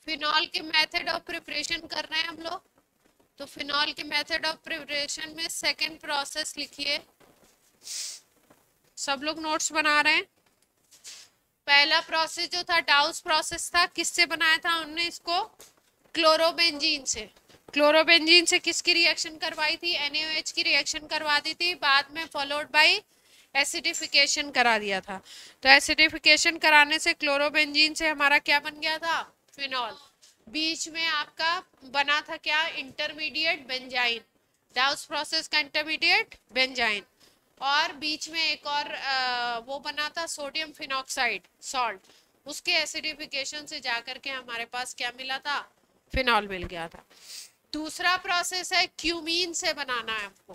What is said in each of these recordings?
Phenol के method of preparation कर रहे हैं हम लोग। तो फिनॉल के मेथड ऑफ प्रिपरेशन में सेकेंड प्रोसेस लिखिए। सब लोग नोट्स बना रहे हैं। पहला प्रोसेस जो था डाउस प्रोसेस था, किससे बनाया था उन्होंने इसको? क्लोरोबेंजीन से। क्लोरोबेंजीन से किसकी रिएक्शन करवाई थी? NaOH की रिएक्शन करवा दी थी, बाद में फॉलोड बाय एसिडिफिकेशन करा दिया था। तो एसिडिफिकेशन कराने से क्लोरोबेंजीन से हमारा क्या बन गया था? फिनॉल। बीच में आपका बना था क्या? Intermediate benzene. डाउस प्रोसेस का इंटरमीडिएट बेंजाइन। और बीच में एक और वो बना था सोडियम फिनॉक्साइड सॉल्ट। उसके एसिडिफिकेशन से जाकर के हमारे पास क्या मिला था? फिनॉल मिल गया था। दूसरा प्रोसेस है क्यूमीन से बनाना है हमको।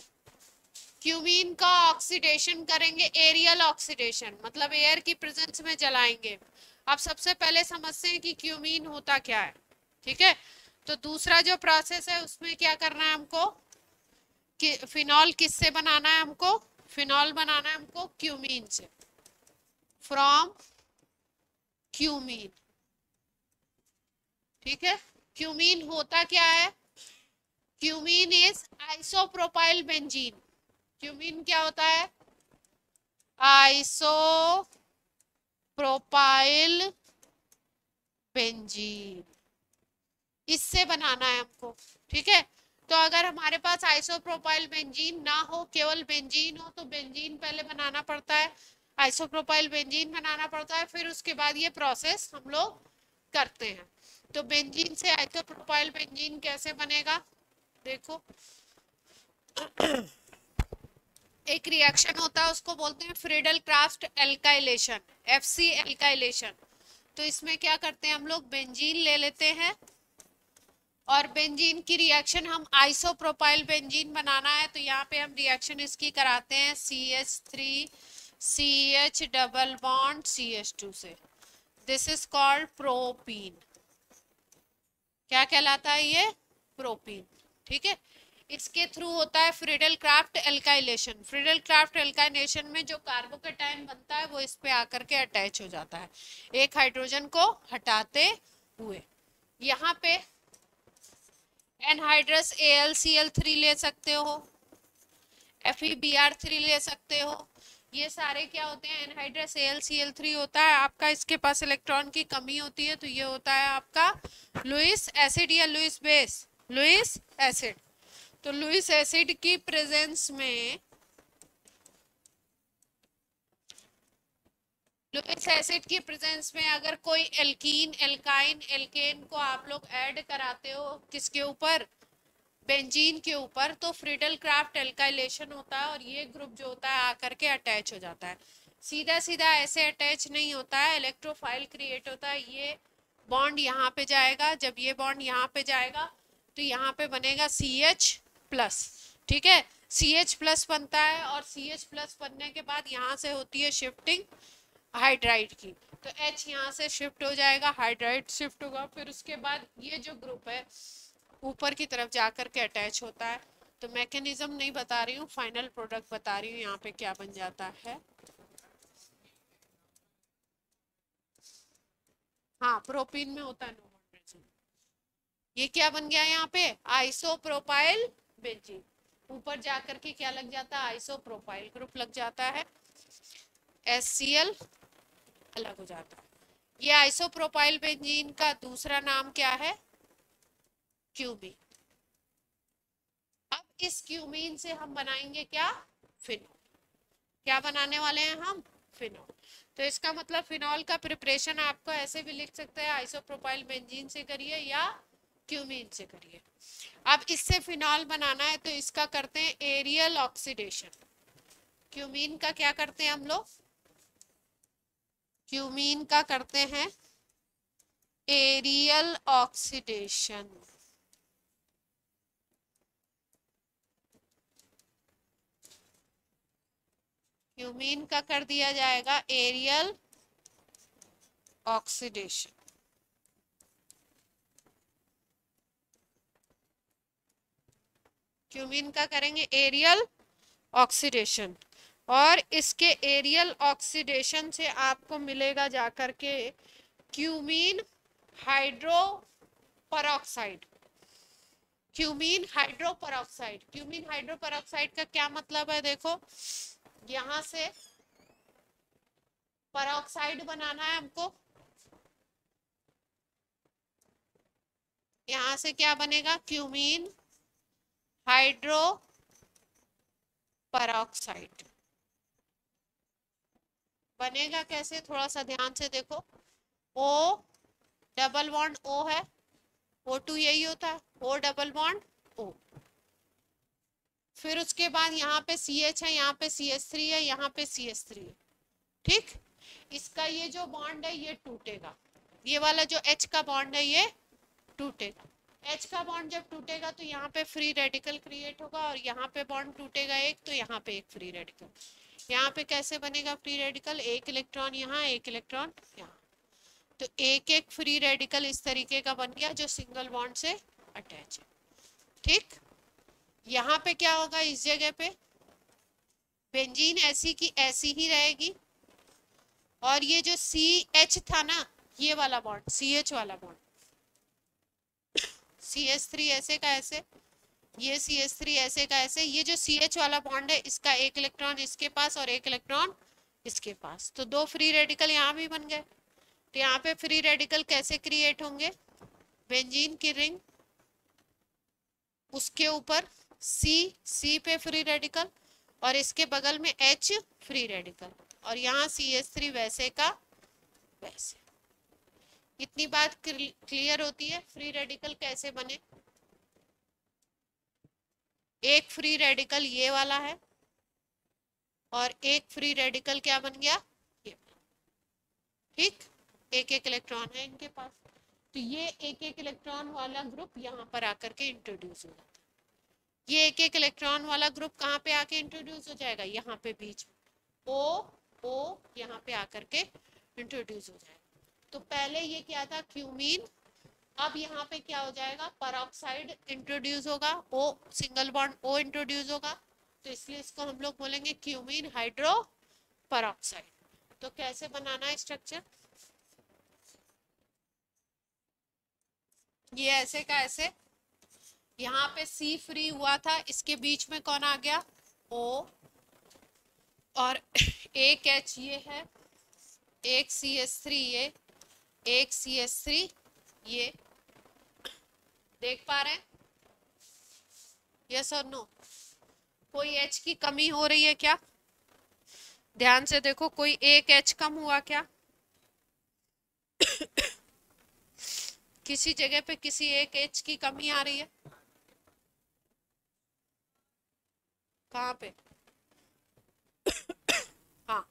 क्यूमीन का ऑक्सीडेशन करेंगे, एरियल ऑक्सीडेशन, मतलब एयर की प्रेजेंस में जलाएंगे। अब सबसे पहले समझते हैं कि क्यूमीन होता क्या है। ठीक है, तो दूसरा जो प्रोसेस है उसमें क्या करना है हमको? कि फिनॉल किससे बनाना है हमको? फिनॉल बनाना है हमको क्यूमीन से, फ्रॉम क्यूमीन। ठीक है, क्यूमीन होता क्या है? Cumene is isopropyl benzene. Cumene क्या होता है? Isopropyl benzene. इससे बनाना है हमको। ठीक है, तो अगर हमारे पास आइसोप्रोपाइल बेंजीन ना हो, केवल बेंजीन हो, तो बेंजीन पहले बनाना पड़ता है, आइसोप्रोपाइल बेंजीन बनाना पड़ता है, फिर उसके बाद ये प्रोसेस हम लोग करते हैं। तो बेंजीन से आइसोप्रोपाइल बेंजीन कैसे बनेगा? देखो, एक रिएक्शन होता है उसको बोलते हैं Friedel craft alkylation, FC alkylation. तो इसमें क्या करते हैं हम लोग? बेंजीन ले लेते हैं और बेंजीन की रिएक्शन हम आइसोप्रोपाइल बेंजीन बनाना है, तो यहाँ पे हम रिएक्शन इसकी कराते हैं CH3 CH double bond CH2 से। This is called propene. क्या कहलाता है ये? प्रोपीन। ठीक है, इसके थ्रू होता है Friedel craft alkylation. Friedel craft alkylation में जो कार्बोकेटाइन बनता है वो इस पे आकर के अटैच हो जाता है, एक हाइड्रोजन को हटाते हुए। यहाँ पे एनहाइड्रस AlCl3 ले सकते हो, FeBr3 ले सकते हो। ये सारे क्या होते हैं? एनहाइड्रस AlCl3 होता है आपका, इसके पास इलेक्ट्रॉन की कमी होती है, तो ये होता है आपका लुईस एसिड या लुईस बेस, लुईस एसिड। तो लुईस एसिड की प्रेजेंस में, लुईस एसिड की प्रेजेंस में अगर कोई एल्कीन, एल्काइन, एल्केन को आप लोग ऐड कराते हो, किसके ऊपर? बेंजीन के ऊपर, तो फ्रीडल क्राफ्ट एल्काइलेशन होता है और ये ग्रुप जो होता है आकर के अटैच हो जाता है। सीधा सीधा ऐसे अटैच नहीं होता है, इलेक्ट्रोफाइल क्रिएट होता है। ये बॉन्ड यहाँ पे जाएगा, जब ये बॉन्ड यहाँ पे जाएगा तो यहाँ पे बनेगा CH+। ठीक है, CH+ बनता है और CH+ बनने के बाद यहाँ से होती है शिफ्टिंग हाइड्राइड की, तो H यहाँ से शिफ्ट हो जाएगा, हाइड्राइड शिफ्ट होगा, फिर उसके बाद ये जो ग्रुप है ऊपर की तरफ जाकर के अटैच होता है। तो मैकेनिज्म नहीं बता रही हूँ, फाइनल प्रोडक्ट बता रही हूँ यहाँ पे क्या बन जाता है। हाँ, प्रोपीन में होता है नो बॉन्ड। ये क्या बन गया यहाँ पे? Isopropyl benzene. ऊपर जाकर के क्या लग जाता है? आइसोप्रोपाइल ग्रुप लग जाता है, HCl अलग हो जाता है। ये आइसोप्रोपाइल बेंजीन का दूसरा नाम क्या है? क्यूमीन। अब इस क्यूमीन से हम बनाएंगे क्या? फिनॉल। क्या बनाने वाले हैं हम? फिनॉल। तो इसका मतलब फिनॉल का प्रिपरेशन आपको ऐसे भी लिख सकते हैं, आइसोप्रोपाइल बेंजीन से करिए या क्यूमीन से करिए। अब इससे फिनॉल बनाना है तो इसका करते हैं एरियल ऑक्सीडेशन। क्यूमीन का क्या करते हैं हम लोग? क्यूमीन का करते हैं एरियल ऑक्सीडेशन। क्यूमीन का कर दिया जाएगा एरियल ऑक्सीडेशन। क्यूमीन का करेंगे एरियल ऑक्सीडेशन, और इसके एरियल ऑक्सीडेशन से आपको मिलेगा जाकर के cumene hydro peroxide, cumene hydroperoxide. Cumene hydroperoxide का क्या मतलब है, देखो यहां से परोक्साइड बनाना है हमको, यहां से क्या बनेगा, क्यूमीन हाइड्रो परोक्साइड बनेगा। कैसे, थोड़ा सा ध्यान से देखो, ओ डबल बॉन्ड ओ है, O2 यही होता है, O डबल बॉन्ड O, फिर उसके बाद यहाँ पे CH है, यहाँ पे CH3 है, यहाँ पे CH3 है, ठीक। इसका ये जो बॉन्ड है ये टूटेगा, ये वाला जो H का बॉन्ड है ये टूटेगा। H का बॉन्ड जब टूटेगा तो यहाँ पे फ्री रेडिकल क्रिएट होगा, और यहाँ पे बॉन्ड टूटेगा एक, तो यहाँ पे एक फ्री रेडिकल। यहाँ पे कैसे बनेगा फ्री रेडिकल, एक इलेक्ट्रॉन यहाँ, एक इलेक्ट्रॉन यहाँ, तो एक एक फ्री रेडिकल इस तरीके का बन गया जो सिंगल बॉन्ड से अटैच है, ठीक। यहाँ पे क्या होगा, इस जगह पे बेंजीन ऐसी की ऐसी ही रहेगी, और ये जो CH था ना, ये वाला बॉन्ड, CH वाला बॉन्ड, CH3 ऐसे का ऐसे, ये CH3 ऐसे का ऐसे, ये जो CH वाला बॉन्ड है इसका एक इलेक्ट्रॉन इसके पास और एक इलेक्ट्रॉन इसके पास, तो दो फ्री रेडिकल यहाँ भी बन गए। तो यहाँ पे फ्री रेडिकल कैसे क्रिएट होंगे, बेंजीन की रिंग, उसके ऊपर C पे फ्री रेडिकल, और इसके बगल में H फ्री रेडिकल, और यहाँ CH3 वैसे का वैसे। इतनी बात क्लियर होती है, फ्री रेडिकल कैसे बने। एक फ्री रेडिकल ये वाला है, और एक फ्री रेडिकल क्या बन गया, ये, ठीक। एक एक इलेक्ट्रॉन है इनके पास, तो ये एक एक इलेक्ट्रॉन वाला ग्रुप यहाँ पर आकर के इंट्रोड्यूस हो जाता है। ये एक एक इलेक्ट्रॉन वाला ग्रुप कहाँ पे आके इंट्रोड्यूस हो जाएगा, यहाँ पे बीच में O यहाँ पे आकर के इंट्रोड्यूस हो जाएगा। तो पहले ये क्या था, क्यूमीन, अब यहाँ पे क्या हो जाएगा, परोक्साइड इंट्रोड्यूस होगा, O single bond O introduce होगा, तो इसलिए इसको हम लोग बोलेंगे क्यूमीन हाइड्रो परोक्साइड। तो कैसे बनाना है स्ट्रक्चर, ये ऐसे का ऐसे, यहाँ पे C फ्री हुआ था, इसके बीच में कौन आ गया, O, और एक H ये है, एक CH3 ये, एक CH3 ये, देख पा रहे हैं, यस और नो, कोई H की कमी हो रही है क्या, ध्यान से देखो, कोई एक H कम हुआ क्या, किसी जगह पे किसी एक H की कमी आ रही है, कहाँ पे, हाँ,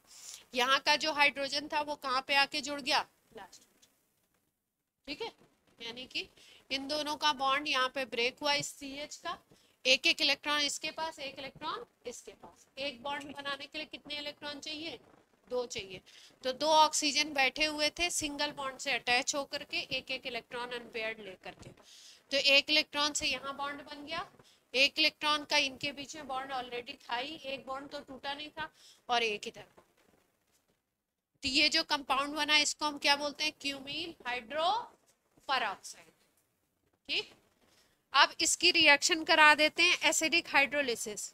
यहाँ का जो हाइड्रोजन था वो कहाँ पे आके जुड़ गया, लास्ट, ठीक है। यानी कि इन दोनों का बॉन्ड यहाँ पे ब्रेक हुआ, इस CH का, एक एक इलेक्ट्रॉन इसके पास, एक इलेक्ट्रॉन इसके पास। एक बॉन्ड बनाने के लिए कितने इलेक्ट्रॉन चाहिए, दो चाहिए, तो दो ऑक्सीजन बैठे हुए थे सिंगल बॉन्ड से अटैच होकर के, एक एक इलेक्ट्रॉन अनपेयर्ड लेकर के, तो एक इलेक्ट्रॉन से यहाँ बॉन्ड बन गया, एक इलेक्ट्रॉन का इनके बीच में बॉन्ड ऑलरेडी था ही, एक बॉन्ड तो टूटा नहीं था, और एक इधर। तो ये जो कंपाउंड बना इसको हम क्या बोलते हैं, क्यूमीन हाइड्रो परोक्साइड, ठीक। अब इसकी रिएक्शन करा देते हैं एसिडिक हाइड्रोलिसिस,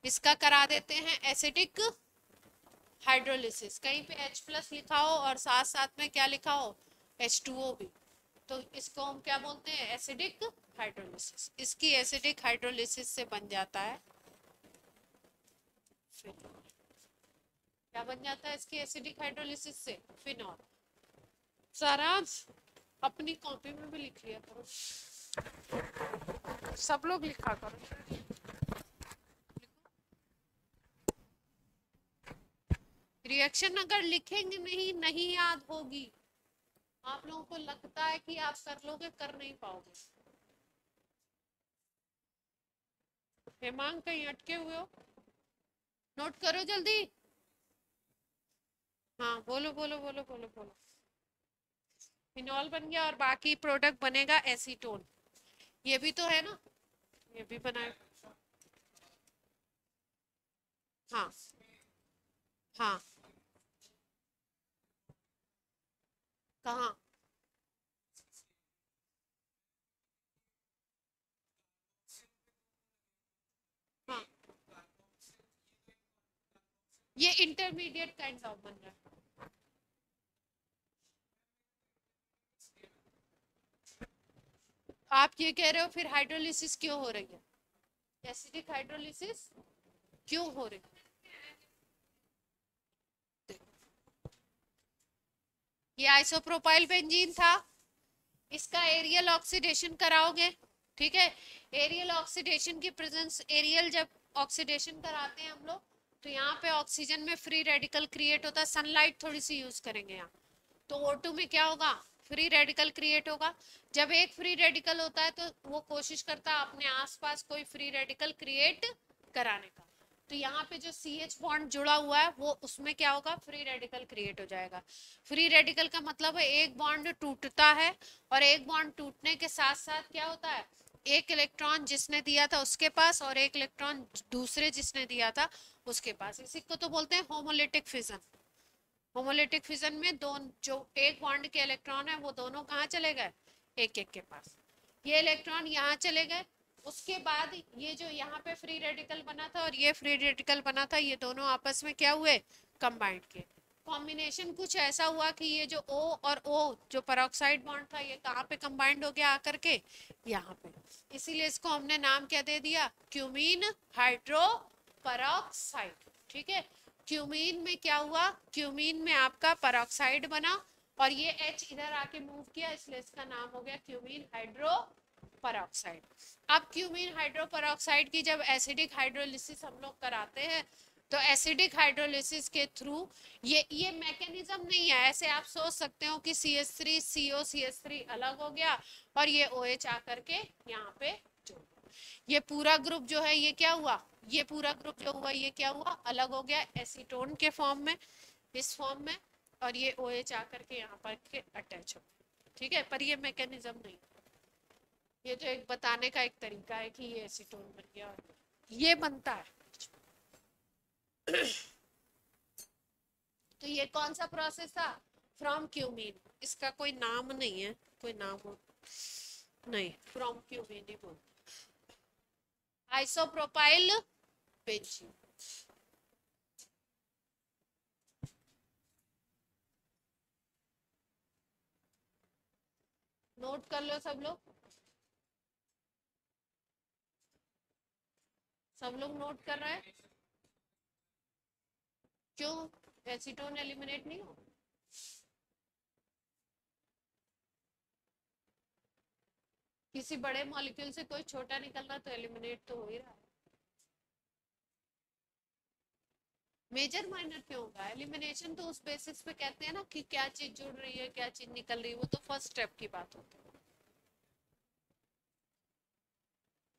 इसका करा देते हैं एसिडिक हाइड्रोलिसिस, कहीं पे H+ लिखा हो और साथ साथ में क्या लिखा हो, H2O भी, तो इसको हम क्या बोलते हैं, एसिडिक हाइड्रोलिसिस। इसकी एसिडिक हाइड्रोलिसिस से बन जाता है फिनॉल। क्या बन जाता है इसकी एसिडिक हाइड्रोलिसिस से, फिनॉल। सारांश अपनी कॉपी में भी लिख लिया करो, सब लोग लिखा करो, रिएक्शन अगर लिखेंगे नहीं, नहीं याद होगी, आप लोगों को लगता है कि आप कर लोगे, कर नहीं पाओगे। हेमांग कहीं अटके हुए हो, नोट करो जल्दी, हाँ बोलो बोलो बोलो बोलो बोलो। फिनॉल बन गया, और बाकी प्रोडक्ट बनेगा एसीटोन, ये भी तो है ना, ये भी बनाए, हाँ हाँ, कहाँ, ये इंटरमीडिएट काइंड ऑफ बन रहा है। आप ये कह रहे हो फिर हाइड्रोलिसिस क्यों हो रही है, एसिडिक हाइड्रोलिसिस क्यों हो रही है? ये आइसोप्रोपाइल बेंजीन था, इसका एरियल ऑक्सीडेशन कराओगे, ठीक है। एरियल ऑक्सीडेशन की प्रेजेंस, एरियल जब ऑक्सीडेशन कराते हैं हम लोग तो यहाँ पे ऑक्सीजन में फ्री रेडिकल क्रिएट होता है, सनलाइट थोड़ी सी यूज करेंगे यहाँ, तो O2 में क्या होगा, फ्री रेडिकल क्रिएट होगा। जब एक फ्री रेडिकल होता है तो वो कोशिश करता है अपने आसपास कोई फ्री रेडिकल क्रिएट कराने का, तो यहाँ पे जो CH बॉन्ड जुड़ा हुआ है वो उसमें क्या होगा, फ्री रेडिकल क्रिएट हो जाएगा। फ्री रेडिकल का मतलब है एक बॉन्ड टूटता है और एक बॉन्ड टूटने के साथ साथ क्या होता है, एक इलेक्ट्रॉन जिसने दिया था उसके पास और एक इलेक्ट्रॉन दूसरे जिसने दिया था उसके पास, इसी को तो बोलते हैं होमोलिटिक फिजन। होमोलिटिक फिजन में दोनों जो एक बॉन्ड के इलेक्ट्रॉन है वो दोनों कहाँ चले गए, एक एक के पास, ये इलेक्ट्रॉन यहाँ चले गए। उसके बाद ये जो यहाँ पे फ्री रेडिकल बना था और ये फ्री रेडिकल बना था, ये दोनों आपस में क्या हुए, कंबाइंड किए। कॉम्बिनेशन कुछ ऐसा हुआ कि ये जो O और O जो पेरोक्साइड बॉन्ड था ये कहाँ पे कंबाइंड हो गया आकर के, यहाँ पे, इसीलिए इसको हमने नाम क्या दे दिया, क्यूमीन हाइड्रो पेरोक्साइड, ठीक है। क्यूमीन में क्या हुआ, क्यूमीन में आपका पेरोक्साइड बना और ये H इधर आके मूव किया, इसलिए इसका नाम हो गया क्यूमीन हाइड्रो पेरोक्साइड। अब क्यूमीन हाइड्रो पेरोक्साइड की जब एसिडिक हाइड्रोलिसिस हम लोग कराते हैं तो एसिडिक हाइड्रोलिसिस के थ्रू ये मैकेनिज्म नहीं है, ऐसे आप सोच सकते हो कि CH3 CO CH3 अलग हो गया और ये OH आकर के यहाँ पे जुड़, ये पूरा ग्रुप जो है ये क्या हुआ, ये पूरा ग्रुप जो हुआ ये क्या हुआ, अलग हो गया एसीटोन के फॉर्म में, इस फॉर्म में, और ये OH आकर के यहाँ पर के अटैच हो, ठीक है। पर ये मैकेनिज्म नहीं, ये तो एक बताने का एक तरीका है कि ये एसीटोन बन गया और ये बनता है। तो ये कौन सा प्रोसेस था, फ्रॉम क्यूमीन, इसका कोई नाम नहीं है, कोई नाम हो नहीं, फ्रॉम क्यूमीन ही बोल, आइसोप्रोपाइल बेंजीन। नोट कर लो सब लोग, सब लोग नोट कर रहे हैं, क्यों एसीटोन एलिमिनेट नहीं हो, किसी बड़े मॉलिक्यूल से कोई छोटा निकल रहा तो एलिमिनेट तो हो ही रहा है। मेजर माइनर क्यों होगा, एलिमिनेशन तो उस बेसिस पे कहते हैं ना कि क्या चीज जुड़ रही है क्या चीज निकल रही है, वो तो फर्स्ट स्टेप की बात होती है,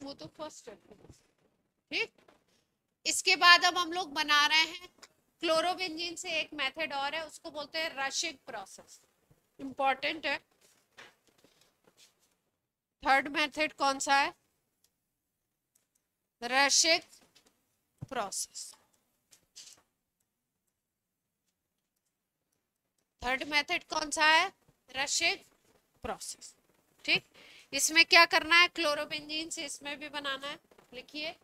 वो तो फर्स्ट स्टेप की बात, ठीक। इसके बाद अब हम लोग बना रहे हैं क्लोरोबेंजीन से एक मेथड और है, उसको बोलते हैं रशिक प्रोसेस, इंपॉर्टेंट है। थर्ड मेथड कौन सा है, रशिक प्रोसेस। थर्ड मेथड कौन सा है, रशिक प्रोसेस, ठीक। इसमें क्या करना है, क्लोरोबेंजीन से इसमें भी बनाना है, लिखिए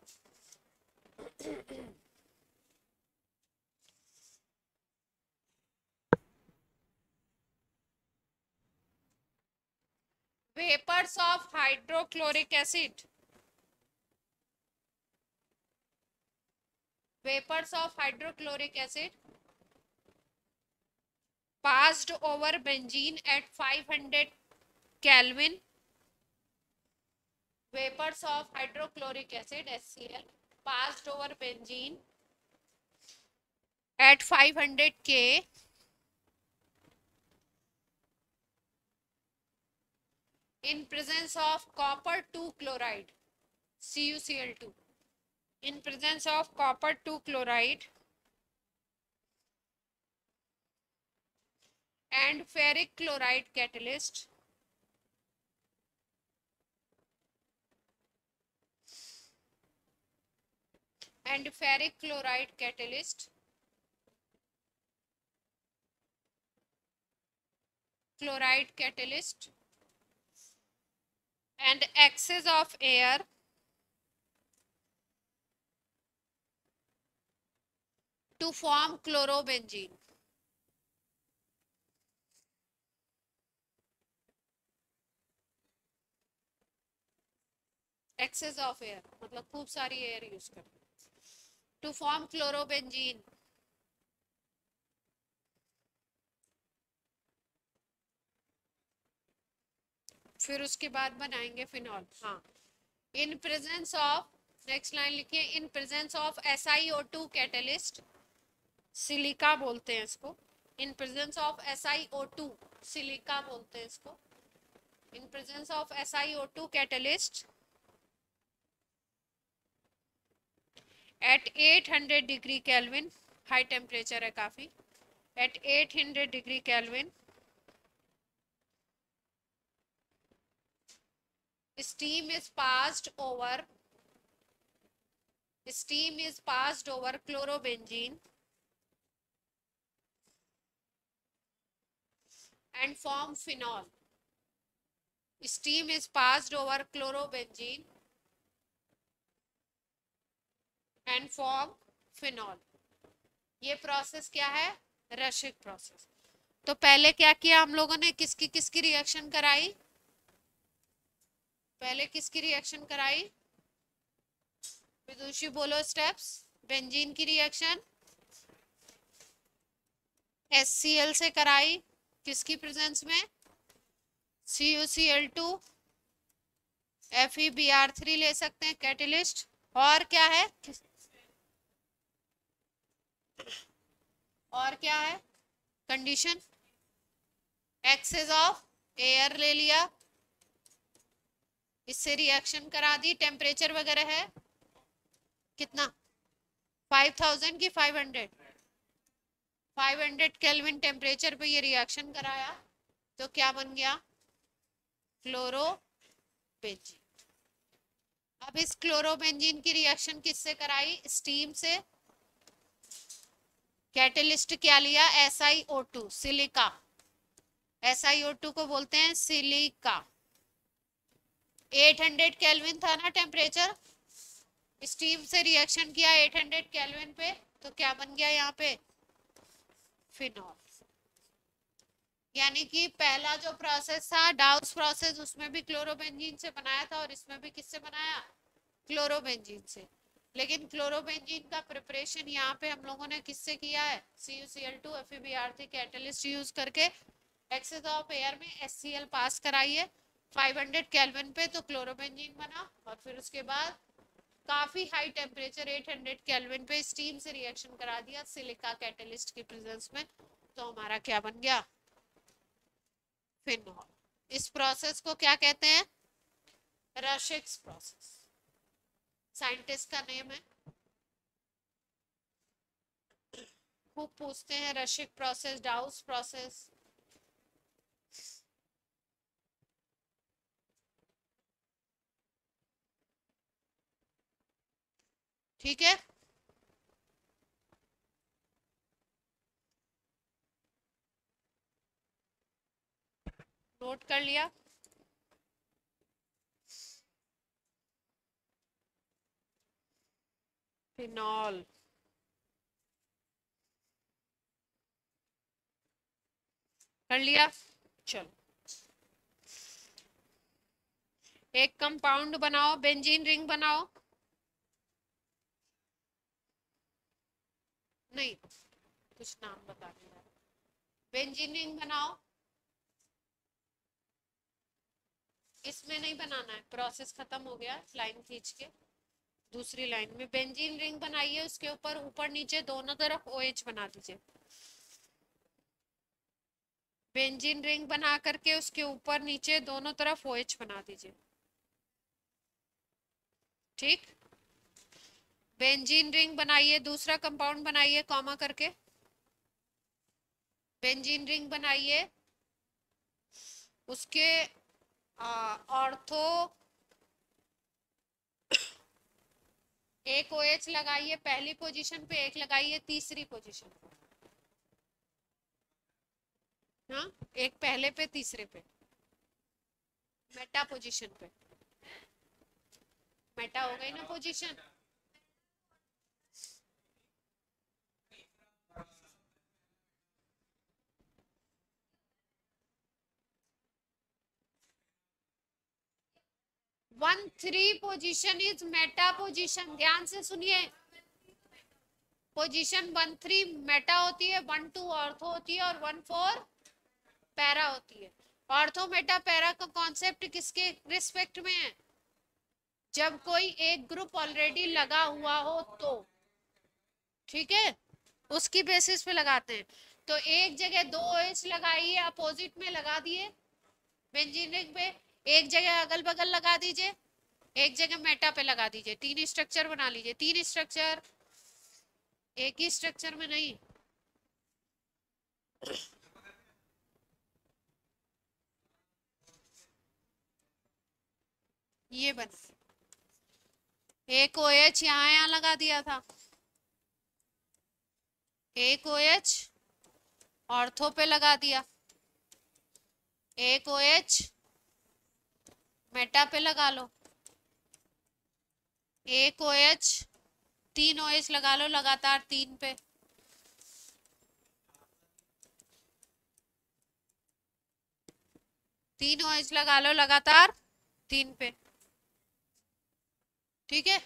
vapours of hydrochloric acid, vapours of hydrochloric acid passed over benzene at 500 Kelvin, vapors of hydrochloric acid HCl passed over benzene at 500 K in presence of copper 2 chloride CuCl2, in presence of copper 2 chloride and ferric chloride catalyst and ferric chloride catalyst, chloride catalyst and excess of air to form chlorobenzene. Excess of air मतलब खूब सारी air use कर, to form chlorobenzene. फिर उसके बाद बनाएंगे phenol. हाँ, in presence of, next line लिखिए, in presence of SiO2 catalyst, silica बोलते हैं इसको, in presence of SiO2 silica बोलते हैं इसको, in presence of SiO2 catalyst at 800 degree kelvin, high temperature है काफी, at 800 degree kelvin steam is passed over chlorobenzene and form phenol. Steam is passed over chlorobenzene and form phenol. ये process क्या है? रशिक process. तो पहले क्या किया हम लोगों ने, किसकी किसकी रिएक्शन कराई? पहले किसकी रिएक्शन कराई? विदुषी बोलो स्टेप्स। बेंजीन की रिएक्शन HCl से कराई, किसकी प्रेजेंस में? CuCl2 FeBr3 ले सकते हैं कैटलिस्ट। और क्या है? और क्या है कंडीशन? एक्सेस ऑफ एयर ले लिया, इससे रिएक्शन करा दी। टेम्परेचर वगैरह है कितना? 5000 की 500 केल्विन टेम्परेचर पे ये रिएक्शन कराया, तो क्या बन गया? क्लोरोबेंजीन। अब इस क्लोरोबेंजीन की रिएक्शन किससे कराई? स्टीम से। कैटलिस्ट क्या लिया? SiO2 सिलिका, SiO2 को बोलते हैं सिलिका। 800 केल्विन था ना टेम्परेचर, स्टीम से रिएक्शन किया 800 केल्विन पे, तो क्या बन गया यहाँ पे? फिनॉल। यानी कि पहला जो प्रोसेस था डाउस प्रोसेस, उसमें भी क्लोरोबेंजीन से बनाया था और इसमें भी किससे बनाया? क्लोरोबेंजीन से। लेकिन क्लोरोबेंजीन का प्रिपरेशन यहाँ पे हम लोगों ने किससे किया है? CuCl2 FeBr3 कैटलिस्ट यूज करके एक्सेस ऑफ एयर में HCl पास कराइए 500 केल्विन पे, तो क्लोरोबेंजीन बना। और फिर उसके बाद काफी हाई टेम्परेचर 800 केल्विन पे स्टीम से रिएक्शन करा दिया सिलिका कैटलिस्ट की प्रेजेंस में, तो हमारा क्या बन गया? फिनॉल। इस प्रोसेस को क्या कहते हैं? रशिक्स प्रोसेस, साइंटिस्ट का नेम है। खूब पूछते हैं रशिक प्रोसेस, डाउस प्रोसेस। ठीक है, नोट कर लिया? फिनॉल, कर लिया? चलो, एक कंपाउंड बनाओ, बेंजीन रिंग बनाओ। नहीं, कुछ नाम बता दिया। बेंजीन रिंग बनाओ। इसमें नहीं बनाना है, प्रोसेस खत्म हो गया, लाइन खींच के दूसरी लाइन में बेंजीन रिंग बनाइए, उसके ऊपर ऊपर नीचे दोनों तरफ OH बना दीजिए। बेंजीन रिंग बना करके उसके ऊपर नीचे दोनों तरफ OH बना दीजिए। ठीक, बेंजीन रिंग बनाइए, दूसरा कंपाउंड बनाइए कॉमा करके, बेंजीन रिंग बनाइए, उसके ऑर्थो एक OH लगाइए, पहली पोजीशन पे एक लगाइए, तीसरी पोजीशन पे, हाँ, एक पहले पे तीसरे पे, मेटा पोजीशन पे। मेटा हो गई ना position? 1,3 position is Meta position, ध्यान से सुनिए। पोजीशन 1,3 मेटा होती है, 1,2 ऑर्थो होती है और 1,4 पैरा होती है। ऑर्थो मेटा पैरा का कॉन्सेप्ट किसके रिस्पेक्ट में है? जब कोई एक ग्रुप ऑलरेडी लगा हुआ हो तो, ठीक है, उसकी बेसिस पे लगाते हैं। तो एक जगह 2 OH लगाइए, अपोजिट में लगा दिए बेंजीन रिंग पे, एक जगह अगल बगल लगा दीजिए, एक जगह मेटा पे लगा दीजिए, 3 स्ट्रक्चर बना लीजिए। 3 स्ट्रक्चर एक ही स्ट्रक्चर में नहीं, ये बना, एक OH यहाँ लगा दिया था, एक OH ऑर्थो पे लगा दिया, एक OH मेटा पे लगा लो, एक OH, 3 OH लगा लो लगातार 3 पे, तीन OH लगा लो लगातार 3 पे, ठीक है।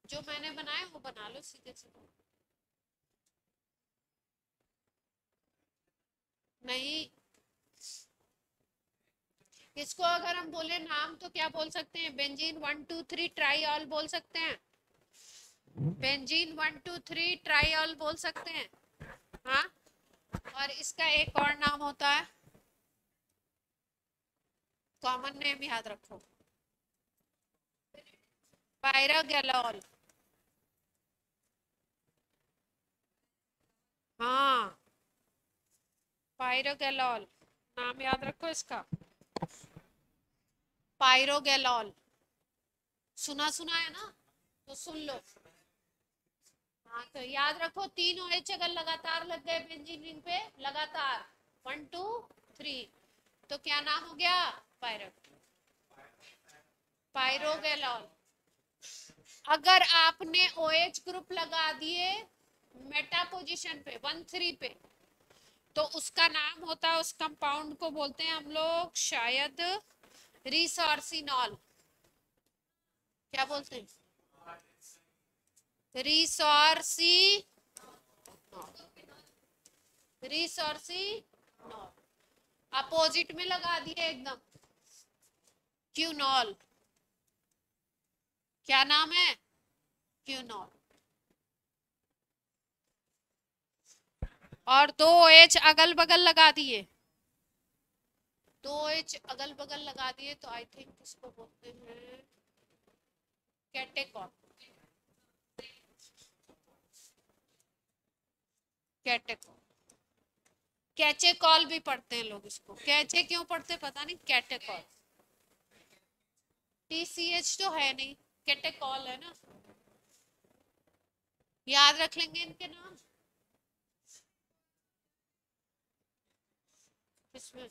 जो मैंने बनाया वो बना लो सीधे सीधे। नहीं, इसको अगर हम बोले नाम तो क्या बोल सकते हैं? बेंजीन 1 2 3 ट्राईऑल बोल सकते हैं, बेंजीन 1 2 3 ट्राईऑल बोल सकते हैं। हाँ, और इसका एक और नाम होता है, कॉमन नेम याद रखो, पायरागैलॉल। हाँ, पायरोगैलॉल, नाम याद रखो इसका, पायरोगैलॉल। सुना सुना है ना, तो सुन लो। हाँ, तो याद रखो 3 OH अगर लगातार लग गए बेंजीन रिंग पे लगातार 1 2 3, तो क्या नाम हो गया? पायरोगैलॉल। अगर आपने OH ग्रुप लगा दिए मेटा पोजीशन पे 1 3 पे, तो उसका नाम होता है, उस कंपाउंड को बोलते हैं हम लोग शायद रिसोर्सिनॉल। क्या बोलते हैं? रिसोर्सिनॉल। अपोजिट में लगा दिए एकदम, क्यूनॉल। क्या नाम है? क्यूनॉल। और 2 OH अगल बगल लगा दिए, 2 OH अगल बगल लगा दिए, तो आई थिंक इसको बोलते हैं कैटेकॉल। कैटेकॉल, कैचेकॉल भी पढ़ते हैं लोग इसको, कैचे क्यों पढ़ते पता नहीं, कैटेकॉल। TCH तो है नहीं, कैटेकॉल है ना, याद रख लेंगे इनके नाम। इसमें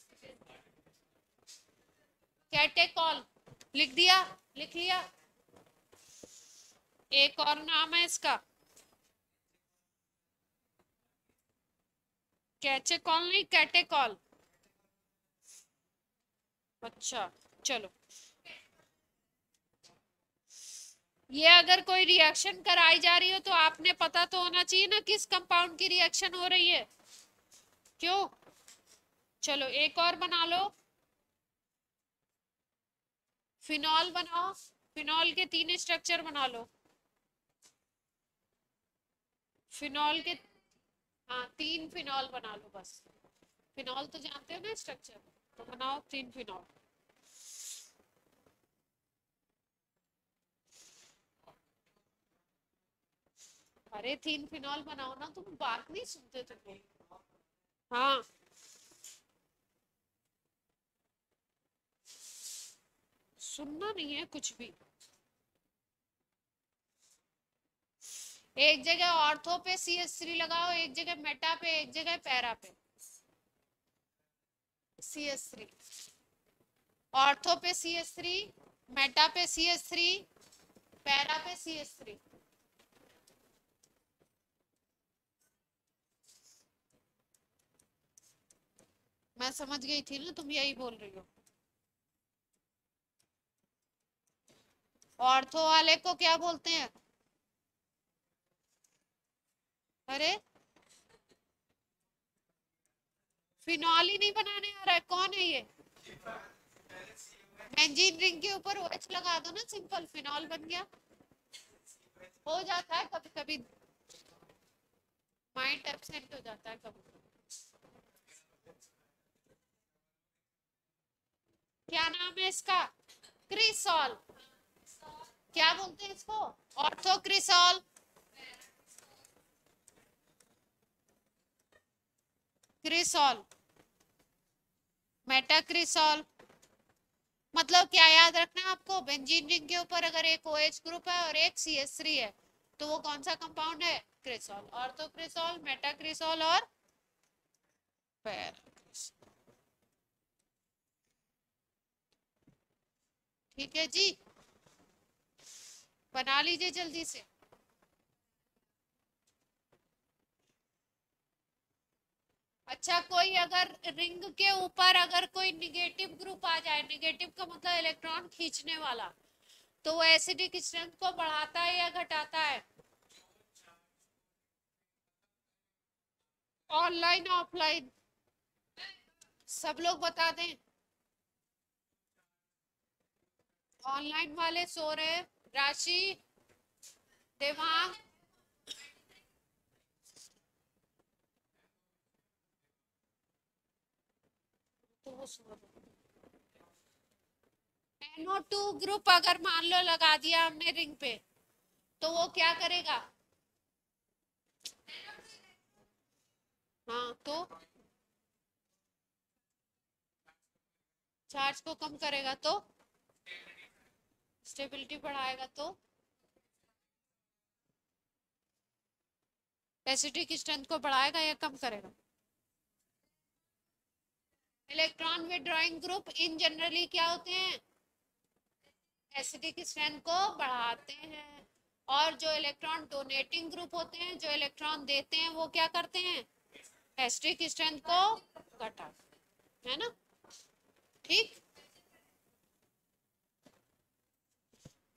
कैटेकॉल लिख दिया, लिख लिया। एक और नाम है इसका, कैचेकॉल नहीं, कैटेकॉल। अच्छा, चलो, ये अगर कोई रिएक्शन कराई जा रही हो तो आपने पता तो होना चाहिए ना किस कंपाउंड की रिएक्शन हो रही है, क्यों? चलो एक और बना लो, फिनॉल बनाओ, फिनॉल के 3 स्ट्रक्चर बना लो, फिनॉल के, हाँ 3 फिनॉल बना लो बस। फिनॉल तो जानते हो ना स्ट्रक्चर, तो बनाओ 3 फिनॉल। अरे 3 फिनॉल बनाओ ना, तुम बात नहीं सुनते तुम लोग। हाँ, सुनना नहीं है कुछ भी। एक जगह ऑर्थो पे CH3 लगाओ, एक जगह मेटा पे, एक जगह पैरा पे CH3। ऑर्थो पे CH3, मेटा पे CH3, पैरा पे CH3। मैं समझ गई थी ना, तुम यही बोल रही हो। ऑर्थो वाले को क्या बोलते हैं? अरे फिनॉल ही नहीं बनाने आ रहा है, कौन है ये? बेंजीन रिंग के ऊपर OH लगा दो ना, सिंपल फिनॉल बन गया। हो जाता है कभी कभी, माइंड एब्सेंट हो जाता है कभी। क्या नाम है इसका? क्रिसॉल। क्या बोलते हैं इसको? ऑर्थोक्रिसॉल। क्रिसॉल, मेटाक्रिसॉल। मतलब क्या याद रखना है आपको? बेंजीन रिंग के ऊपर अगर एक OH ग्रुप है और एक CH3 है, तो वो कौन सा कंपाउंड है? क्रिसॉल। ऑर्थोक्रिसॉल, मेटाक्रिसॉल और पैराक्रिसॉल। ठीक है जी, बना लीजिए जल्दी से। अच्छा, कोई अगर रिंग के ऊपर अगर कोई निगेटिव ग्रुप आ जाए, निगेटिव का मतलब इलेक्ट्रॉन खींचने वाला, तो वो एसिडिक स्ट्रेंथ को बढ़ाता है या घटाता है? ऑनलाइन ऑफलाइन सब लोग बता दें। ऑनलाइन वाले सो रहे हैं, राशि, देवांग। तो वो सो रहे। NO2 ग्रुप अगर मान लो लगा दिया हमने रिंग पे, तो वो क्या करेगा? हाँ तो चार्ज को कम करेगा, तो स्टेबिलिटी बढ़ाएगा, तो एसिडिक स्ट्रेंथ को बढ़ाएगा या कम करेगा? Electron withdrawing group in generally क्या होते हैं? एसिडिक स्ट्रेंथ को बढ़ाते हैं। और जो इलेक्ट्रॉन डोनेटिंग ग्रुप होते हैं, जो इलेक्ट्रॉन देते हैं, वो क्या करते हैं? एसिडिक स्ट्रेंथ को घटाते, है ना? ठीक,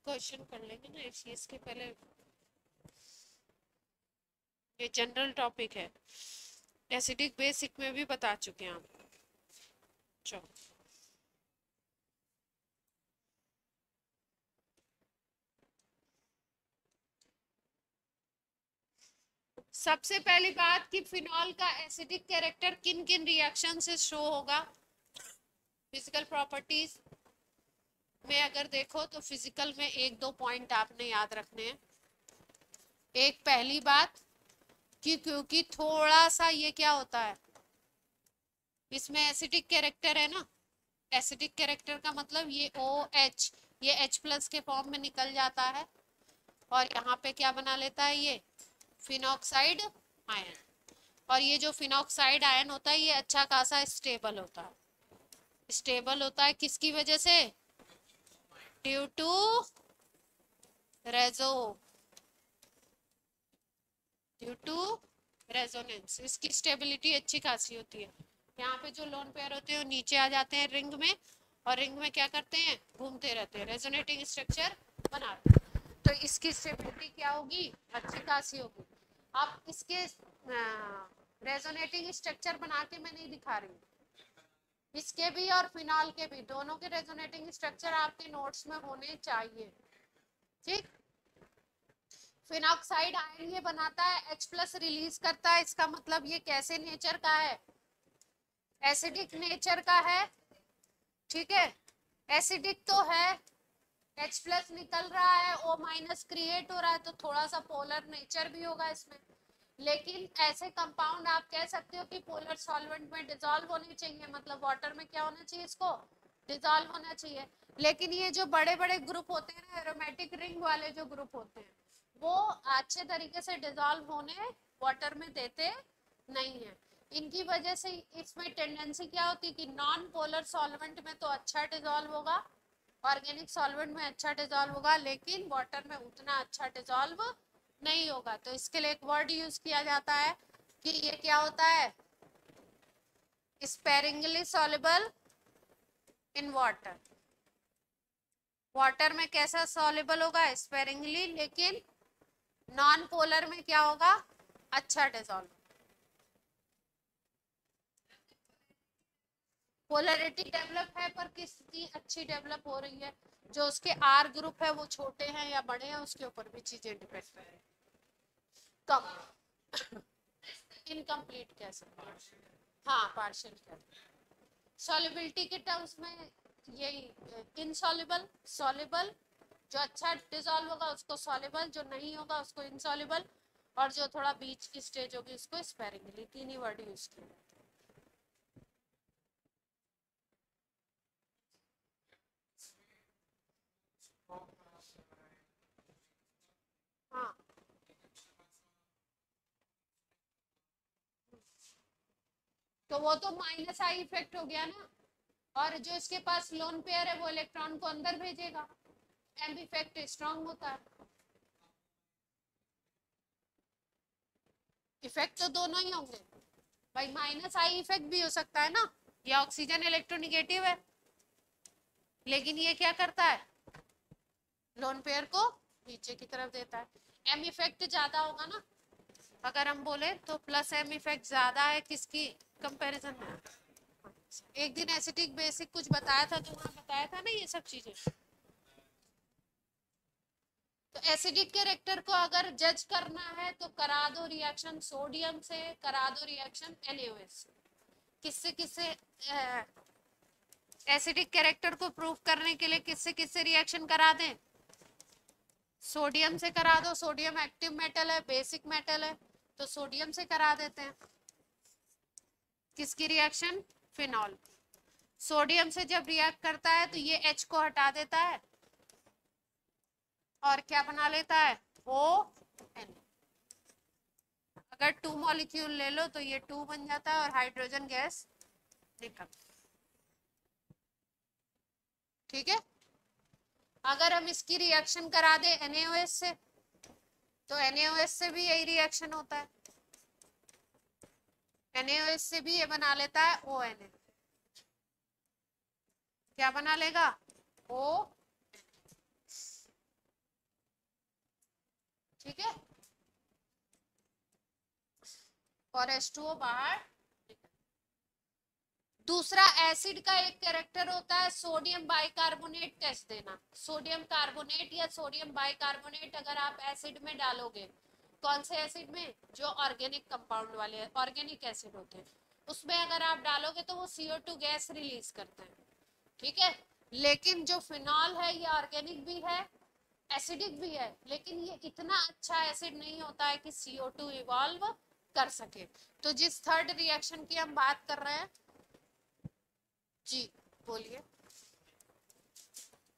क्वेश्चन कर लेंगे ना इस चीज के पहले, ये जनरल टॉपिक है, एसिडिक बेसिक में भी बता चुके हैं हम। चलो, सबसे पहली बात कि फिनॉल का एसिडिक कैरेक्टर किन किन रिएक्शन से शो होगा? फिजिकल प्रॉपर्टीज में अगर देखो तो फिजिकल में एक दो पॉइंट आपने याद रखने हैं। एक पहली बात कि क्योंकि थोड़ा सा ये क्या होता है, इसमें एसिडिक कैरेक्टर है ना, एसिडिक कैरेक्टर का मतलब ये OH, ये H+ के फॉर्म में निकल जाता है और यहाँ पे क्या बना लेता है? ये फिनॉक्साइड आयन। और ये जो फिनॉक्साइड आयन होता है, ये अच्छा खासा स्टेबल होता है। स्टेबल होता है किसकी वजह से? ड्यू टू रेजो, ड्यू टू रेजोनेंस। इसकी स्टेबिलिटी अच्छी खासी होती है। यहाँ पे जो लोन पेयर होते हैं वो नीचे आ जाते हैं रिंग में, और रिंग में क्या करते हैं? घूमते रहते हैं, रेजोनेटिंग स्ट्रक्चर बनाते हैं। तो इसकी स्टेबिलिटी क्या होगी? अच्छी खासी होगी। अब इसके रेजोनेटिंग स्ट्रक्चर बना के मैं नहीं दिखा रही हूँ, इसके भी और फिनॉल के भी, दोनों के रेजोनेटिंग स्ट्रक्चर आपके नोट्स में होने चाहिए। ठीक, फिनॉक्साइड आयन ये बनाता है, H+ रिलीज करता है, इसका मतलब ये कैसे नेचर का है? एसिडिक नेचर का है। ठीक है, एसिडिक तो है, H+ निकल रहा है, O- क्रिएट हो रहा है, तो थोड़ा सा पोलर नेचर भी होगा इसमें। लेकिन ऐसे कंपाउंड आप कह सकते हो कि पोलर सॉल्वेंट में डिसॉल्व होने चाहिए, मतलब वाटर में क्या होना चाहिए? इसको डिसॉल्व होना चाहिए। लेकिन ये जो बड़े बड़े ग्रुप होते हैं ना, एरोमेटिक रिंग वाले जो ग्रुप होते हैं, वो अच्छे तरीके से डिसॉल्व होने वाटर में देते नहीं है। इनकी वजह से इसमें टेंडेंसी क्या होती है कि नॉन पोलर सॉल्वेंट में तो अच्छा डिसॉल्व होगा, ऑर्गेनिक सॉल्वेंट में अच्छा डिसॉल्व होगा, लेकिन वाटर में उतना अच्छा डिसॉल्व नहीं होगा। तो इसके लिए एक वर्ड यूज किया जाता है कि ये क्या होता है? Sparingly soluble in water, water में कैसा सॉल्युबल होगा, स्पेरिंगली, लेकिन नॉन पोलर में क्या होगा, अच्छा डिसॉल्व। पोलरिटी डेवलप है, पर किसकी अच्छी डेवलप हो रही है, जो उसके आर ग्रुप है वो छोटे हैं या बड़े हैं, उसके ऊपर भी चीजें डिपेंड कर रही है। कम इनकम्प्लीट कह सकते हैं, हाँ पार्शियल कह सकते हैं। सॉल्युबिलिटी के टर्म्स में यही इनसॉल्युबल, सॉल्युबल, जो अच्छा डिसॉल्व होगा उसको सॉल्युबल, जो नहीं होगा उसको इनसॉल्युबल, और जो थोड़ा बीच की स्टेज होगी उसको स्पेरिंगली। तीन ही वर्ड यूज किए। हाँ तो वो तो माइनस आई इफेक्ट हो गया ना, और जो इसके पास लोन पेयर है वो इलेक्ट्रॉन को अंदर भेजेगा, एम इफेक्ट स्ट्रांग होता है। इफेक्ट तो दोनों ही होंगे भाई, माइनस आई इफेक्ट भी हो सकता है ना, ये ऑक्सीजन इलेक्ट्रोनिगेटिव है, लेकिन ये क्या करता है, लोन पेयर को नीचे की तरफ देता है। एम इफेक्ट ज्यादा होगा ना, अगर हम बोले तो प्लस एम इफेक्ट ज्यादा है किसकी कंपैरिजन में। एक दिन एसिटिक बेसिक कुछ बताया था, तो वहां बताया था ना ये सब चीजें। तो एसिडिक कैरेक्टर को अगर जज करना है तो करा दो रिएक्शन सोडियम से, करा दो रिएक्शन NaOH। किससे किससे एसिडिक कैरेक्टर को प्रूव करने के लिए किससे किससे रिएक्शन करा दें, सोडियम से करा दो, सोडियम एक्टिव मेटल है, बेसिक मेटल है, तो सोडियम से करा देते हैं। किसकी रिएक्शन, फिनॉल। सोडियम से जब रिएक्ट करता है तो ये H को हटा देता है और क्या बना लेता है, ON। अगर 2 मॉलिक्यूल ले लो तो ये 2 बन जाता है और हाइड्रोजन गैस निकल। ठीक है, अगर हम इसकी रिएक्शन करा दे NaOH से, तो NaOH से भी यही रिएक्शन होता है, NaOH से भी ये बना लेता है ONA। क्या बना लेगा, O। ठीक है, और H2O बाहर। दूसरा एसिड का एक कैरेक्टर होता है सोडियम बाइकार्बोनेट टेस्ट देना। सोडियम कार्बोनेट या सोडियम बाइकार्बोनेट अगर आप एसिड में डालोगे, कौन से एसिड में, जो ऑर्गेनिक कंपाउंड वाले ऑर्गेनिक एसिड होते हैं, उसमें अगर आप डालोगे तो वो CO2 गैस रिलीज करते हैं। ठीक है, लेकिन जो फिनॉल है ये ऑर्गेनिक भी है, एसिडिक भी है, लेकिन ये इतना अच्छा एसिड नहीं होता है कि CO2 इवॉल्व कर सके। तो जिस थर्ड रिएक्शन की हम बात कर रहे हैं, जी बोलिए,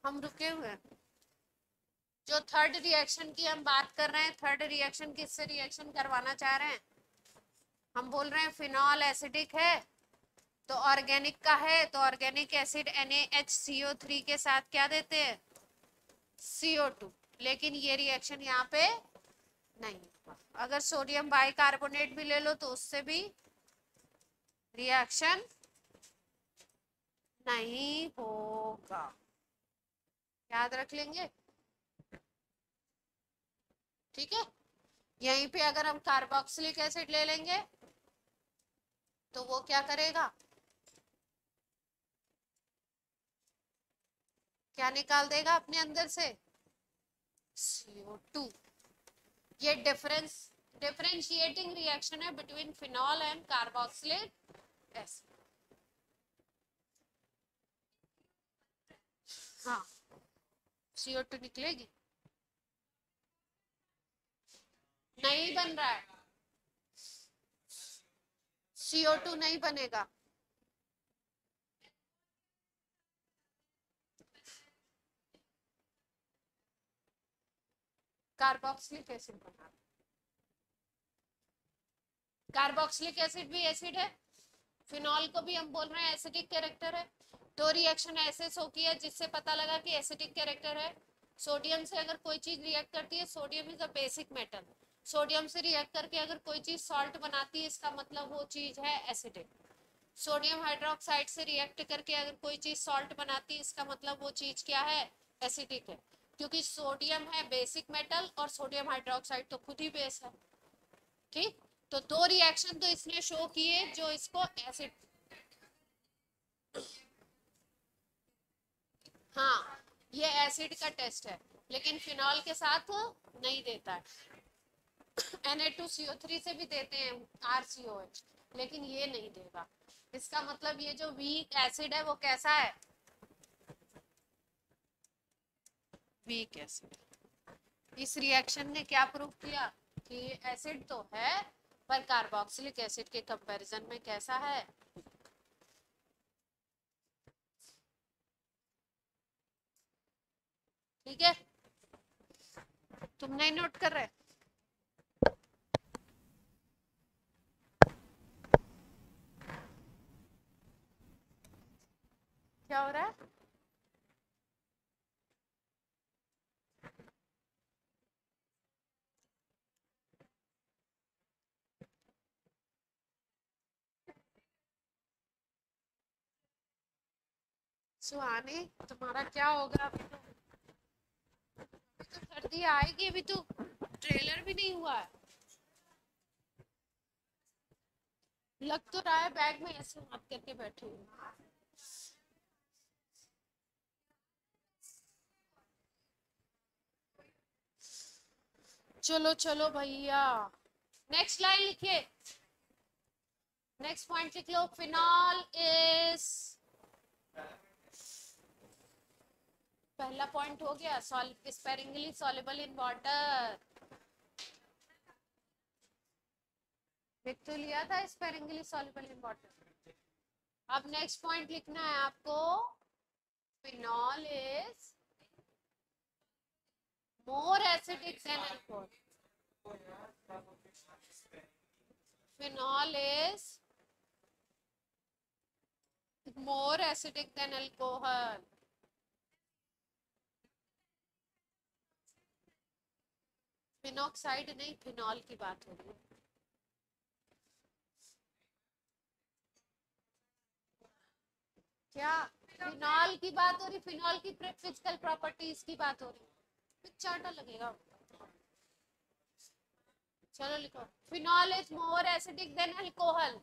हम रुके हुए हैं। जो थर्ड रिएक्शन की हम बात कर रहे हैं, थर्ड रिएक्शन किससे रिएक्शन करवाना चाह रहे हैं, हम बोल रहे हैं फिनॉल एसिडिक है तो ऑर्गेनिक का है, तो ऑर्गेनिक एसिड NaHCO3 के साथ क्या देते हैं, CO2। लेकिन ये रिएक्शन यहाँ पे नहीं, अगर सोडियम बाइकार्बोनेट भी ले लो तो उससे भी रिएक्शन नहीं होगा, याद रख लेंगे। ठीक है, यहीं पे अगर हम कार्बोक्सिलिक एसिड ले लेंगे तो वो क्या करेगा, क्या निकाल देगा अपने अंदर से, CO2। ये डिफरेंशिएटिंग रिएक्शन है between phenol and carboxylic acid. हाँ CO2 निकलेगी, नहीं बन रहा है, CO2 नहीं बनेगा। कार्बोक्सिलिक एसिड बना, कार्बोक्सिलिक एसिड भी एसिड है, फिनॉल को भी हम बोल रहे हैं एसिडिक कैरेक्टर है। तो रिएक्शन ऐसे शो किया जिससे पता लगा कि एसिडिक कैरेक्टर है। सोडियम से अगर कोई चीज रिएक्ट करती है, sodium is a basic metal, sodium से रिएक्ट करके अगर कोई चीज सॉल्ट बनाती है, इसका मतलब वो चीज है एसिडिक। सोडियम हाइड्रोक्साइड से रिएक्ट करके अगर कोई चीज सॉल्ट बनाती है, इसका मतलब वो चीज क्या है, एसिडिक है, क्योंकि सोडियम है बेसिक मेटल और सोडियम हाइड्रोक्साइड तो खुद ही बेस है। ठीक, तो दो रिएक्शन तो इसने शो किए जो इसको एसिड, हाँ ये एसिड का टेस्ट है, लेकिन फिनॉल के साथ नहीं देता है। Na2CO3 से भी देते हैं RCOH, लेकिन ये नहीं देगा। इसका मतलब ये जो वीक एसिड है वो कैसा है, वीक एसिड। इस रिएक्शन ने क्या प्रूव किया कि ये एसिड तो है पर कार्बोक्सिलिक एसिड के कंपैरिजन में कैसा है। ठीक है, तुम नहीं नोट कर रहे? क्या हो रहा है? सुहानी तुम्हारा क्या होगा, अभी तो सर्दी आएगी, अभी तो ट्रेलर भी नहीं हुआ है। लग तो रहा है बैग में ऐसे हाथ करके बैठी हूँ। चलो चलो भैया, नेक्स्ट लाइन लिखिए, नेक्स्ट पॉइंट लिख लो। फिनॉल इज, पहला पॉइंट हो गया, स्पेरिंगली सॉल्युबल इन वाटर। देख तो लिया था स्पेरिंगली सॉल्युबल इन वाटर। अब नेक्स्ट पॉइंट लिखना है आपको, phenol is more acidic than alcohol. Phenol is more acidic than alcohol. Phenoxide नहीं, फिनॉल की बात हो रही है। क्या फिनॉल की बात हो रही, फिनॉल की फिजिकल प्रॉपर्टीज की बात हो रही, चार्टा लगेगा। चलो लिखो, phenol is more acidic then alcohol.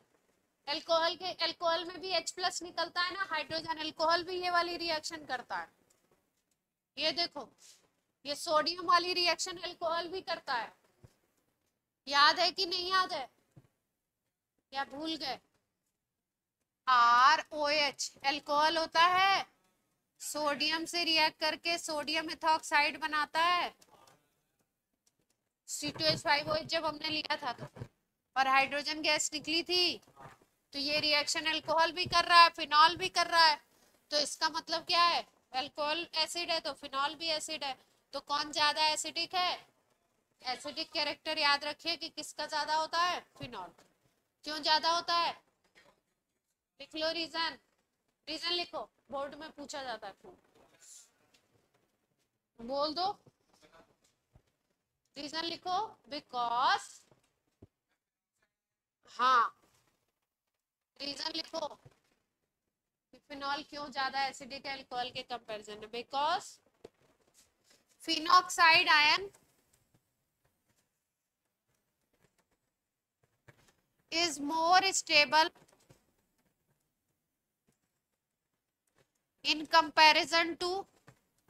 Alcohol के, अल्कोहल में भी H+ निकलता है ना, हाइड्रोजन अल्कोहल भी ये वाली रिएक्शन करता है। ये देखो, ये सोडियम वाली रिएक्शन अल्कोहल भी करता है। याद है कि नहीं याद है, या भूल गए? ROH अल्कोहल होता है, सोडियम से रिएक्ट करके सोडियम इथॉक्साइड बनाता है, C2H5OH जब हमने लिया था तो, और हाइड्रोजन गैस निकली थी, तो ये रिएक्शन अल्कोहल भी कर रहा है, फिनॉल भी कर रहा है। तो इसका मतलब क्या है, अल्कोहल एसिड है तो फिनॉल भी एसिड है। तो कौन ज्यादा एसिडिक है? एसिडिक कैरेक्टर याद रखिए कि किसका ज्यादा होता है, फिनॉल। क्यों ज्यादा होता है, लिख लो रीजन, रीजन लिखो, बोर्ड में पूछा जाता है क्यों, बोल दो रीजन लिखो। बिकॉज, हाँ रीजन लिखो, फिनॉल क्यों ज्यादा एसिडिक है अल्कोहल के कंपैरिजन में, because phenoxide ion is more stable in comparison to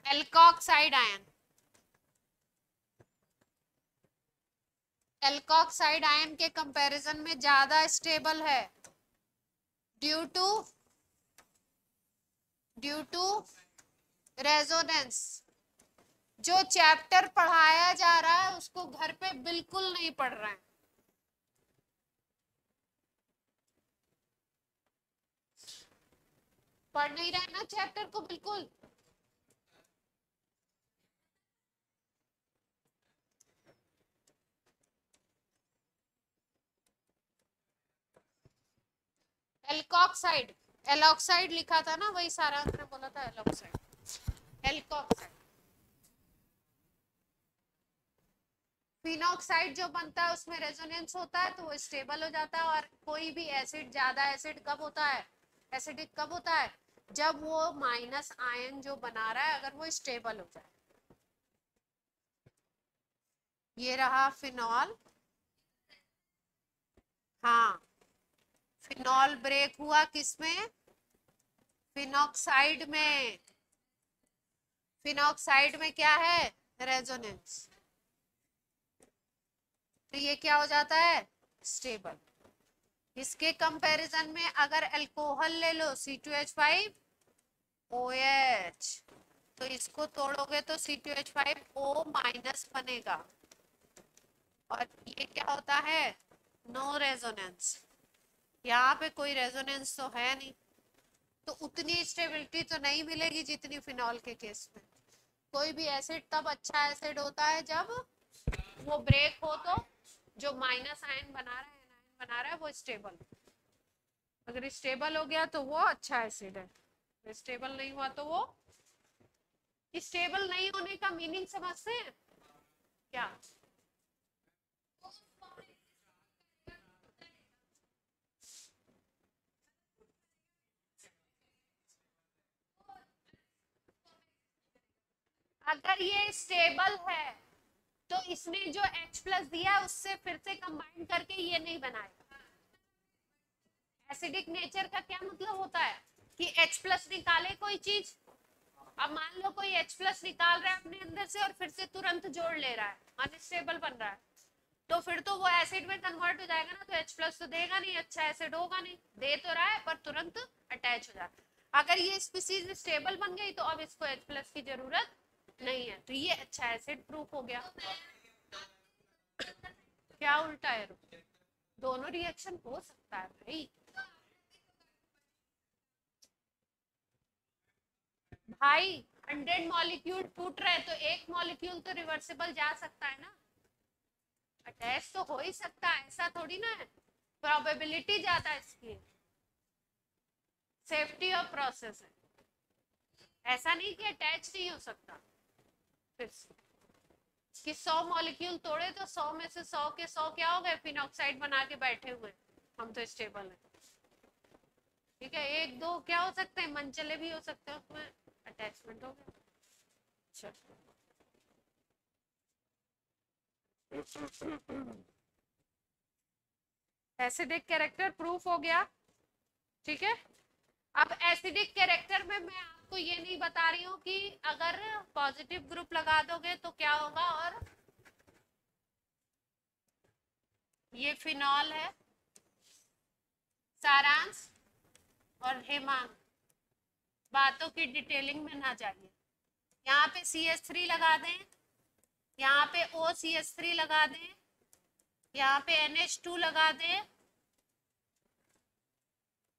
alkoxide ion. Alkoxide ion के कंपैरिजन में ज्यादा स्टेबल है, ड्यू टू रेजोनेंस। जो चैप्टर पढ़ाया जा रहा है उसको घर पे बिल्कुल नहीं पढ़ रहे हैं। पढ़ नहीं रहे ना चैप्टर को बिल्कुल। एल्कोक्साइड, एलॉक्साइड लिखा था ना, वही सारा ने बोला था एलॉक्साइड, एल्कोक्साइड। फिनॉक्साइड जो बनता है उसमें रेजोनेंस होता है तो वो स्टेबल हो जाता है। और कोई भी एसिड, ज्यादा एसिड कब होता है, एसिडिक कब होता है, जब वो माइनस आयन जो बना रहा है अगर वो स्टेबल हो जाए। ये रहा फिनॉल। हाँ, फिनॉल ब्रेक हुआ किसमें, फिनॉक्साइड में। फिनॉक्साइड में क्या है, रेजोनेंस, तो ये क्या हो जाता है, स्टेबल। इसके कंपैरिजन में अगर अल्कोहल ले लो C2H5 OH, तो इसको तोड़ोगे तो C2H5O माइनस बनेगा। और ये क्या होता है, नो रेजोनेंस, यहाँ पे कोई रेजोनेंस तो है नहीं, तो उतनी स्टेबिलिटी तो नहीं मिलेगी जितनी फिनॉल के केस में। कोई भी एसिड तब अच्छा एसिड होता है जब वो ब्रेक हो तो जो माइनस आयन बना रहा है, आयन बना रहा है वो स्टेबल। अगर स्टेबल हो गया तो वो अच्छा एसिड है, स्टेबल नहीं हुआ तो वो, स्टेबल नहीं होने का मीनिंग समझते हैं क्या, अगर ये स्टेबल है तो इसने जो H प्लस दिया उससे फिर से कंबाइन करके ये नहीं बनाएगा। एसिडिक नेचर का क्या मतलब होता है कि H प्लस निकाले कोई चीज, अब मान लो कोई H प्लस निकाल रहा है अपने अंदर से और फिर से तुरंत जोड़ ले रहा है, अनस्टेबल बन रहा है, तो फिर तो वो एसिड में कन्वर्ट हो जाएगा ना, तो H प्लस तो देगा नहीं, अच्छा एसिड होगा नहीं, दे तो रहा है पर तुरंत अटैच हो जाता है। अगर ये स्पीसीज स्टेबल बन गई तो अब इसको H प्लस की जरूरत नहीं है, तो ये अच्छा एसिड प्रूफ हो गया। क्या उल्टा है, दोनों रिएक्शन हो सकता है भाई। भाई 100 मॉलिक्यूल टूट रहे तो एक मॉलिक्यूल तो रिवर्सिबल जा सकता है ना, अटैच तो हो ही सकता है, ऐसा थोड़ी ना है, प्रोबेबिलिटी ज्यादा है इसकी, सेफ्टी ऑफ प्रोसेस है, ऐसा नहीं कि अटैच नहीं हो सकता। फिर कि 100 मॉलिक्यूल तोड़े तो 100 में से 100 के 100 क्या हो गए, फिनॉक्साइड बना के बैठे हुए, हम तो स्टेबल है। ठीक है, एक दो क्या हो सकते हैं, मनचले भी हो सकते हैं, उसमें अटैचमेंट हो गया। अच्छा, एसिडिक कैरेक्टर प्रूफ हो गया। ठीक है, अब एसिडिक कैरेक्टर में मैं आपको ये नहीं बता रही हूँ कि अगर पॉजिटिव ग्रुप लगा दोगे तो क्या होगा, और ये फिनॉल है, सारांश और हेमांग, बातों की डिटेलिंग में ना जाइए। यहाँ पे CH3 लगा दें, यहाँ पे OCH3 लगा दें, यहाँ पे NH2 लगा दें,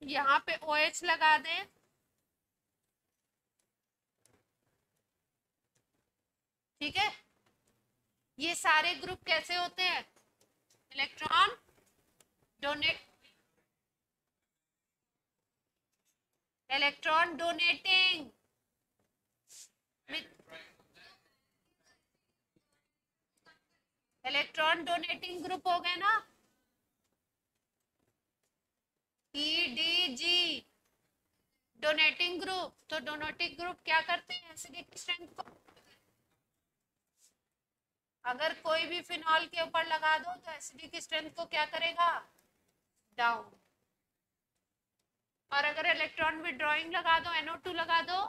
यहाँ पे OH लगा दें, ठीक है। ये सारे ग्रुप कैसे होते हैं, electron donate, electron donating, electron donating group हो गए ना, EDG डोनेटिंग ग्रुप। तो डोनेटिंग ग्रुप क्या करते हैं, एसिडिक स्ट्रेंथ को, अगर कोई भी फिनॉल के ऊपर लगा दो तो एसिडिक स्ट्रेंथ को क्या करेगा, डाउन। और अगर इलेक्ट्रॉन विड्रॉइंग लगा दो, NO2 लगा दो,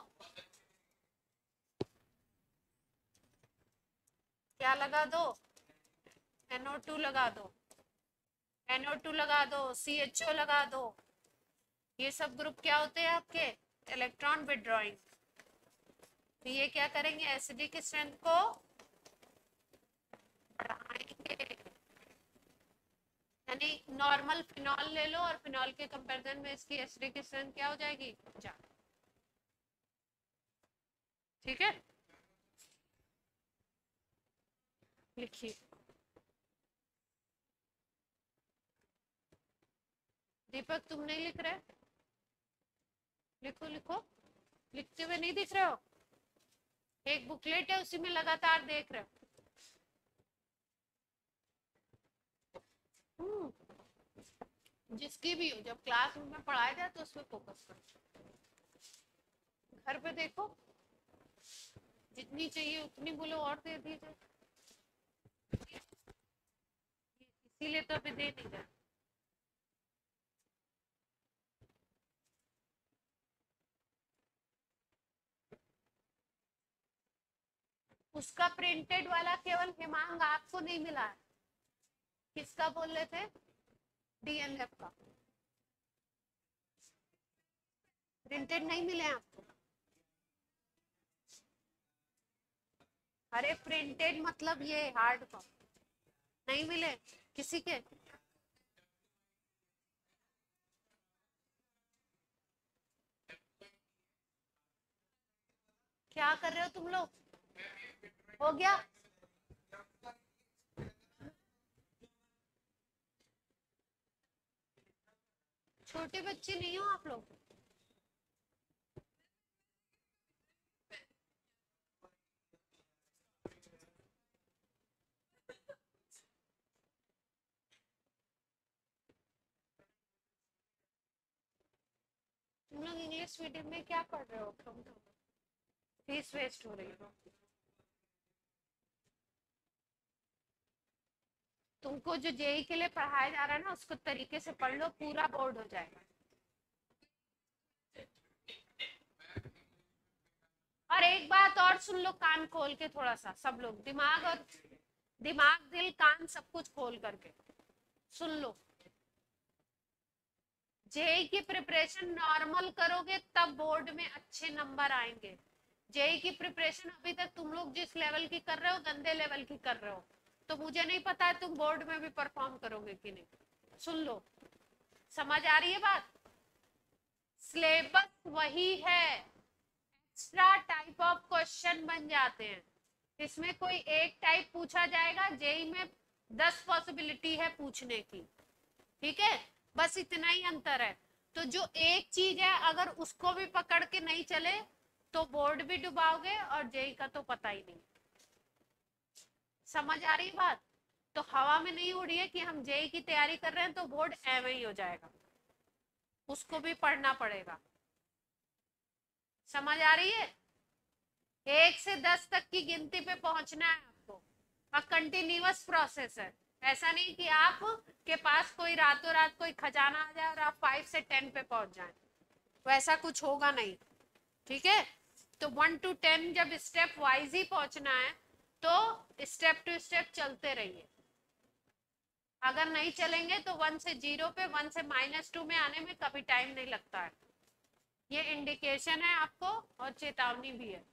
क्या लगा दो, NO2 लगा दो, NO2 लगा दो, CHO लगा दो, ये सब ग्रुप क्या होते हैं आपके, इलेक्ट्रॉन विड्रॉइंग। तो ये क्या करेंगे, एसिडिक स्ट्रेंथ को बढ़ाएंगे। यानी नॉर्मल फिनॉल ले लो और फिनॉल के कंपैरिजन में इसकी एसिडिक स्ट्रेंथ क्या हो जाएगी, जा। ठीक है, लिखिए, दीपक तुम नहीं लिख रहे, लिखो लिखो, लिखते हुए नहीं दिख रहे हो, एक बुकलेट है उसी में लगातार देख रहे हो। जिसकी भी हो, जब क्लासरूम में पढ़ाया जाए तो उस पर फोकस करो। घर पे देखो, जितनी चाहिए उतनी बोलो और दे दीजिए, इसीलिए तो अभी दे नहीं रहे। उसका प्रिंटेड वाला केवल हिमांग आपको नहीं मिला है। किसका बोल रहे थे? डीएनएफ का प्रिंटेड नहीं मिले आपको? अरे प्रिंटेड मतलब ये हार्ड कॉपी नहीं मिले किसी के? क्या कर रहे हो तुम लोग? हो गया? छोटे बच्चे नहीं हो आप लोग? तुम लोग इंग्लिश मीडियम में क्या पढ़ रहे हो? तुम फीस वेस्ट हो रही है। तुमको जो जेई के लिए पढ़ाया जा रहा है ना, उसको तरीके से पढ़ लो, पूरा बोर्ड हो जाएगा। और एक बात और सुन लो कान खोल के, थोड़ा सा सब लोग दिमाग दिल कान सब कुछ खोल करके सुन लो। जेई की प्रिपरेशन नॉर्मल करोगे तब बोर्ड में अच्छे नंबर आएंगे। जेई की प्रिपरेशन अभी तक तुम लोग जिस लेवल की कर रहे हो, गंदे लेवल की कर रहे हो, तो मुझे नहीं पता है तुम बोर्ड में भी परफॉर्म करोगे कि नहीं। सुन लो, समझ आ रही है बात? सिलेबस वही है, एक्स्ट्रा टाइप ऑफ क्वेश्चन बन जाते हैं। इसमें कोई एक टाइप पूछा जाएगा, जेई में 10 पॉसिबिलिटी है पूछने की। ठीक है, बस इतना ही अंतर है। तो जो एक चीज है अगर उसको भी पकड़ के नहीं चले तो बोर्ड भी डुबाओगे और जेई का तो पता ही नहीं। समझ आ रही बात? तो हवा में नहीं उड़ी है कि हम जेई की तैयारी कर रहे हैं तो बोर्ड एवं ही हो जाएगा, उसको भी पढ़ना पड़ेगा। समझ आ रही है? 1 से 10 तक की गिनती पे पहुंचना है आपको, और कंटिन्यूअस प्रोसेस है। ऐसा नहीं कि आप के पास कोई रातों रात कोई खजाना आ जाए और आप 5 से 10 पे पहुंच जाएं, वैसा कुछ होगा नहीं। ठीक है, तो 1 to 10 जब स्टेप वाइज ही पहुंचना है तो स्टेप टू स्टेप चलते रहिए। अगर नहीं चलेंगे तो 1 से 0 पे, 1 से -2 में आने में कभी टाइम नहीं लगता है। ये इंडिकेशन है आपको और चेतावनी भी है,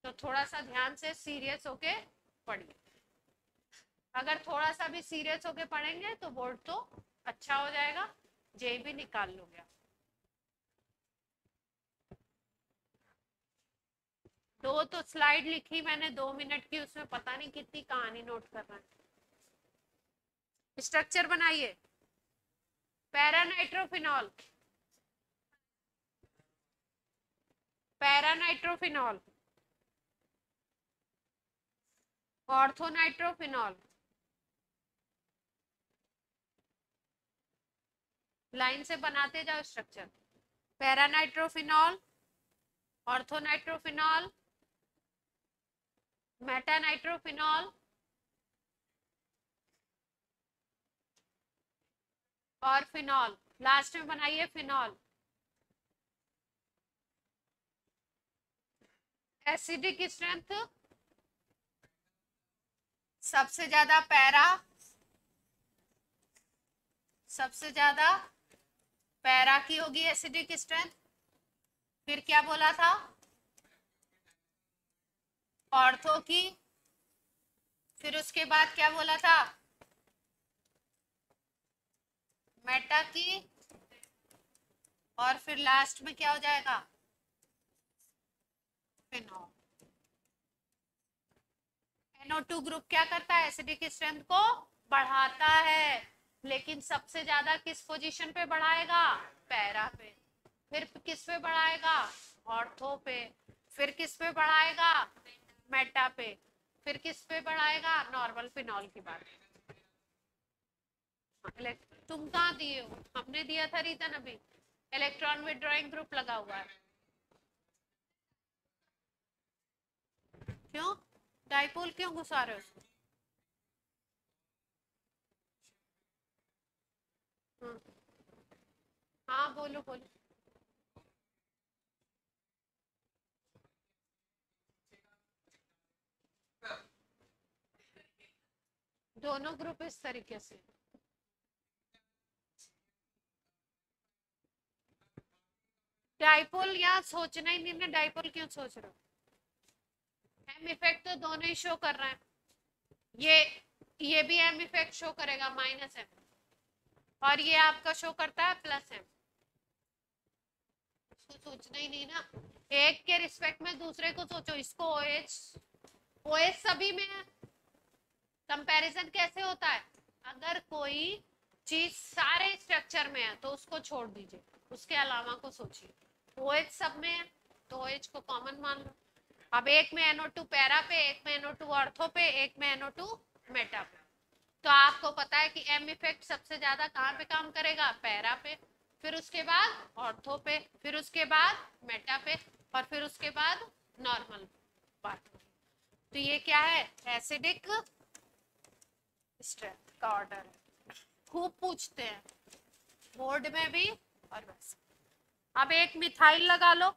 तो थोड़ा सा ध्यान से सीरियस होके पढ़िए। अगर थोड़ा सा भी सीरियस होके पढ़ेंगे तो बोर्ड तो अच्छा हो जाएगा, जेई भी निकाल लोगे। दो तो स्लाइड लिखी मैंने 2 मिनट की, उसमें पता नहीं कितनी कहानी नोट करना है। स्ट्रक्चर बनाइए। पैरानाइट्रोफिनॉल, पैरानाइट्रोफिनॉल, ऑर्थोनाइट्रोफिनॉल, लाइन से बनाते जाओ स्ट्रक्चर। पैरानाइट्रोफिनॉल, ऑर्थोनाइट्रोफिनॉल, मेटानाइट्रोफिनॉल और फिनॉल, लास्ट में बनाइए फिनॉल। एसिडिक स्ट्रेंथ सबसे ज्यादा पैरा, सबसे ज्यादा पैरा की होगी एसिडिक स्ट्रेंथ। फिर क्या बोला था? ऑर्थो की। फिर उसके बाद क्या बोला था? मेटा की। और फिर लास्ट में क्या हो जाएगा? फिनॉल। NO2 ग्रुप क्या करता है? एसिडिक स्ट्रेंथ को बढ़ाता है, लेकिन सबसे ज्यादा किस पोजीशन पे बढ़ाएगा? पैरा पे। फिर किस पे बढ़ाएगा? ऑर्थो पे। फिर किस पे बढ़ाएगा? मेटा पे। फिर किस पे बढ़ाएगा? नॉर्मल फिनॉल की बात। तुम कहाँ दिए हो? हमने दिया था रीतन अभी। इलेक्ट्रॉन विड्रॉइंग ग्रुप लगा हुआ है। क्यों डाइपोल क्यों घुसा रहे हो उसको? हम्म, हाँ बोलो बोलो। दोनों ग्रुप इस तरीके से। डाइपोल यहाँ सोचना ही नहीं ना, डाइपोल क्यों सोच रहे हो? एम इफेक्ट तो दोनों ही शो कर रहे हैं। ये ये भी एम इफेक्ट शो करेगा -m, और ये आपका शो करता है +m। इसको सोचना ही नहीं ना, एक के रिस्पेक्ट में दूसरे को सोचो। इसको OH सभी में है। कंपैरिजन कैसे होता है? अगर कोई चीज सारे स्ट्रक्चर में है तो उसको छोड़ दीजिए, उसके अलावा को सोचिए। OH सब में है तो OH को कॉमन मान लो। अब एक में NO2 पैरा पे, एक में NO2 ऑर्थो पे, एक में NO2 मेटा पे। तो आपको पता है कि एम इफेक्ट सबसे ज्यादा कहाँ पे काम करेगा? पैरा पे, फिर उसके बाद ऑर्थो पे, फिर उसके बाद मेटा पे, और फिर उसके बाद नॉर्मल पार्ट। तो ये क्या है? एसिडिक स्ट्रेंथ का ऑर्डर है। खूब पूछते हैं बोर्ड में भी और वैसे। अब एक मिथाइल लगा लो।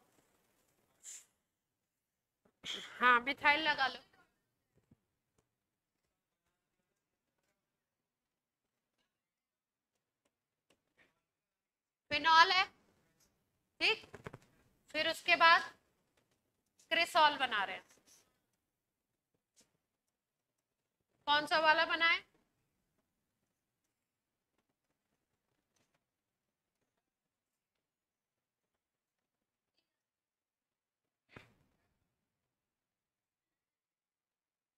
हाँ मिथाइल लगा लो। फिनॉल है, ठीक। फिर उसके बाद क्रिसॉल बना रहे हैं। कौन सा वाला बनाए?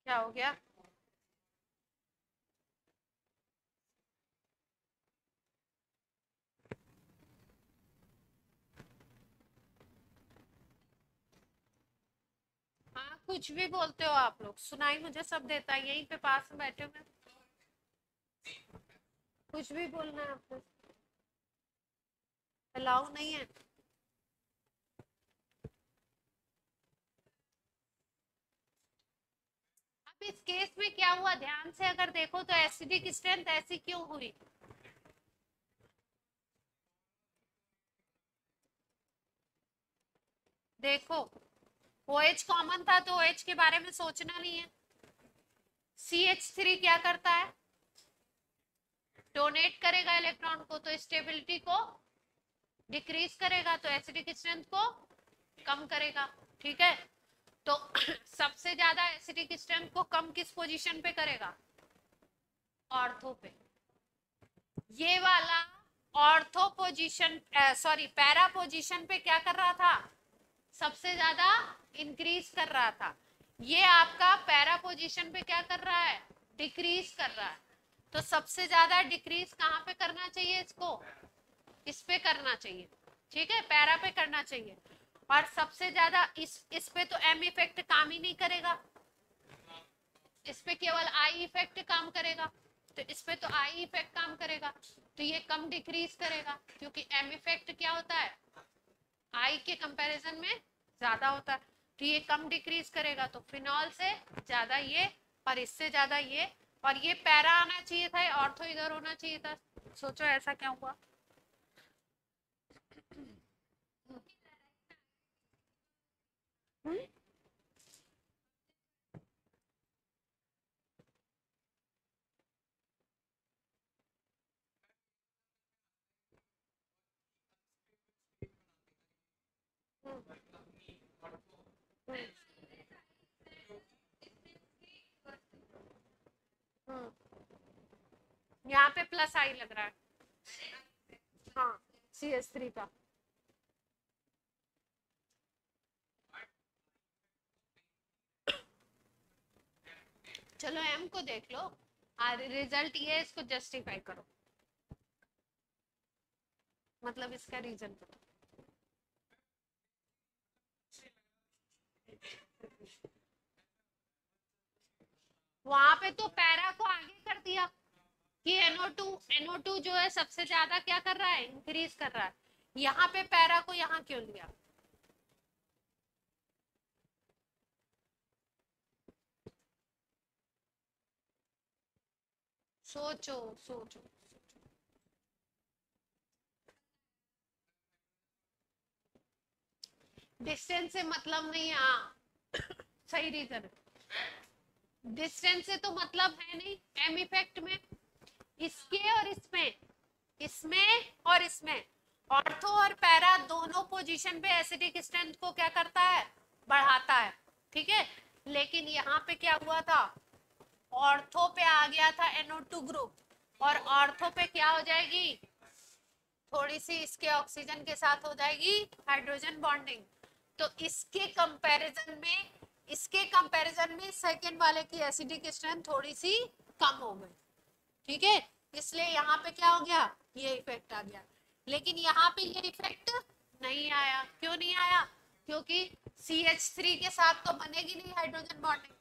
क्या हो गया? हाँ कुछ भी बोलते हो आप लोग, सुनाई मुझे सब देता है, यहीं पे पास में बैठे हुए। कुछ भी बोलना है आपको, अलाउ नहीं है। अब इस केस में क्या हुआ, ध्यान से अगर देखो तो एसिडिक स्ट्रेंथ ऐसी क्यों हुई? देखो OH कॉमन था तो OH के बारे में सोचना नहीं है। CH3 क्या करता है? डोनेट करेगा इलेक्ट्रॉन को, तो स्टेबिलिटी को डिक्रीज करेगा, तो एसिडिक स्ट्रेंथ को कम करेगा। ठीक है, तो सबसे ज्यादा एसिडिक स्ट्रेंथ को कम किस पोजीशन पे करेगा? ऑर्थो पे। ये वाला ortho position, sorry para position पे क्या कर रहा था? सबसे ज्यादा इंक्रीज कर रहा था। ये आपका पैरा पोजीशन पे क्या कर रहा है? डिक्रीज कर रहा है। तो सबसे ज्यादा डिक्रीज कहाँ पे करना चाहिए इसको? इस पे करना चाहिए। ठीक है, पैरा पे करना चाहिए। और सबसे ज्यादा इस पे तो एम इफेक्ट काम ही नहीं करेगा, इस पे केवल आई इफेक्ट काम करेगा। तो इस पे तो आई इफेक्ट काम करेगा, तो ये कम डिक्रीज करेगा, क्योंकि एम इफेक्ट क्या होता है? आई के कंपैरिजन में ज्यादा होता है, तो ये कम डिक्रीज करेगा। तो फिनॉल से ज्यादा ये, और इससे ज्यादा ये, और ये पैरा आना चाहिए था, ऑर्थो इधर होना चाहिए था। सोचो ऐसा क्या हुआ? हम्म? यहाँ पे +I लग रहा है। हाँ CH3 का। चलो M को देख लो, रिजल्ट ये है, इसको जस्टिफाई करो, मतलब इसका रीजन करो। वहां पे तो पैरा को आगे कर दिया, कि NO2 जो है सबसे ज्यादा क्या कर रहा है, इंक्रीज कर रहा है। यहाँ पे पैरा को यहाँ क्यों लिया? सोचो सोचो। डिस्टेंस से मतलब नहीं है, हाँ सही रीजन है। डिस्टेंस से तो मतलब है नहीं एम इफेक्ट में, इसके और इसमें, इसमें और इसमें, ऑर्थो और पैरा दोनों पोजीशन पे एसिडिक स्ट्रेंथ को क्या करता है, बढ़ाता है। ठीक है, लेकिन यहाँ पे क्या हुआ था, ऑर्थो पे आ गया था NO2 ग्रुप, और ऑर्थो पे क्या हो जाएगी, थोड़ी सी इसके ऑक्सीजन के साथ हो जाएगी हाइड्रोजन बॉन्डिंग। तो इसके कंपैरिजन में सेकंड वाले की एसिडिक स्ट्रेंथ थोड़ी सी कम हो गई। ठीक है, इसलिए यहाँ पे क्या हो गया, ये इफेक्ट आ गया। लेकिन यहाँ पे ये इफेक्ट नहीं आया, क्यों नहीं आया, क्योंकि CH3 के साथ तो बनेगी नहीं हाइड्रोजन बॉन्डिंग।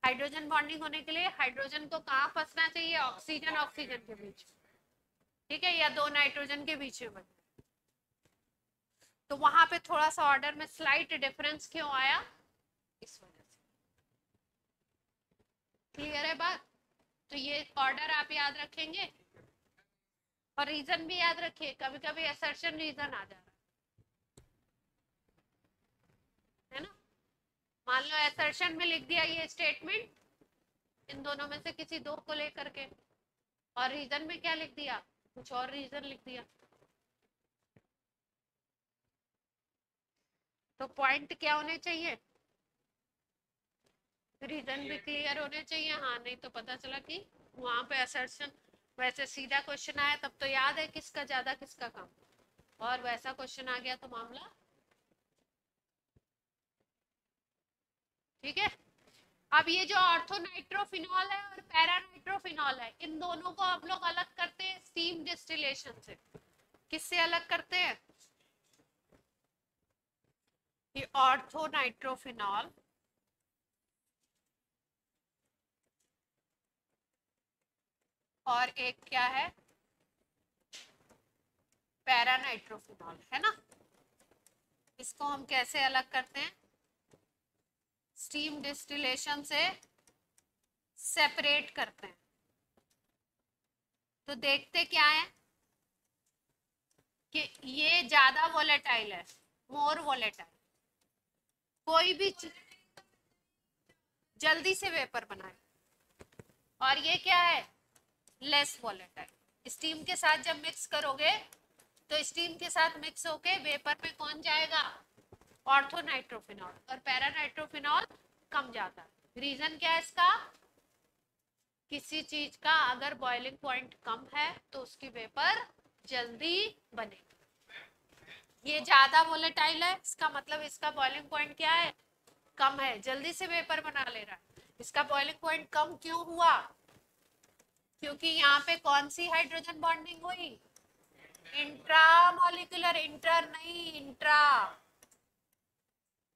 हाइड्रोजन बॉन्डिंग होने के लिए हाइड्रोजन को कहाँ फंसना चाहिए, ऑक्सीजन ऑक्सीजन के बीच, ठीक है, या दो नाइट्रोजन के बीच में। तो वहां पे थोड़ा सा ऑर्डर में स्लाइट डिफरेंस क्यों आया, इस वजह से। क्लियर है बात? तो ये ऑर्डर आप याद रखेंगे, और रीजन भी याद रखिए, कभी कभी असर्शन रीजन आ जा रहा है ना। मान लो असर्शन में लिख दिया ये स्टेटमेंट इन दोनों में से किसी दो को लेकर के, और रीजन में क्या लिख दिया, कुछ और रीजन लिख दिया। तो पॉइंट क्या होने चाहिए, रीजन भी क्लियर होने चाहिए। हाँ, नहीं तो पता चला कि वहां पे असर्शन, वैसे सीधा क्वेश्चन आया तब तो याद है किसका ज्यादा किसका कम, और वैसा क्वेश्चन आ गया तो मामला। ठीक है, अब ये जो ऑर्थोनाइट्रोफिनॉल है और पैरानाइट्रोफिनॉल है, इन दोनों को आप लोग अलग करते हैं स्टीम डिस्टिलेशन से। किससे अलग करते हैं, ये ऑर्थोनाइट्रोफिनॉल और एक क्या है, पैरानाइट्रोफिनॉल, है ना। इसको हम कैसे अलग करते हैं, स्टीम डिस्टिलेशन से सेपरेट करते हैं। तो देखते क्या है कि ये ज्यादा वोलेटाइल है, मोर वोलेटाइल, कोई भी जल्दी से वेपर बनाए, और ये क्या है, लेस वोलेटाइल। स्टीम के साथ जब मिक्स करोगे तो स्टीम के साथ मिक्स होके वेपर में कौन जाएगा, ऑर्थोनाइट्रोफिनॉल, और पैरानाइट्रोफिनॉल कम जाता है। रीजन क्या है इसका, किसी चीज का अगर बॉइलिंग पॉइंट कम है तो उसकी वेपर जल्दी बनेगी। ये ज्यादा वोलेटाइल है, इसका मतलब इसका बॉइलिंग पॉइंट क्या है, कम है, जल्दी से वेपर बना ले रहा है। इसका बॉइलिंग पॉइंट कम क्यों हुआ, क्योंकि यहाँ पे कौन सी हाइड्रोजन बॉन्डिंग हुई, इंट्रामोलिकुलर, इंटर नहीं इंट्रा।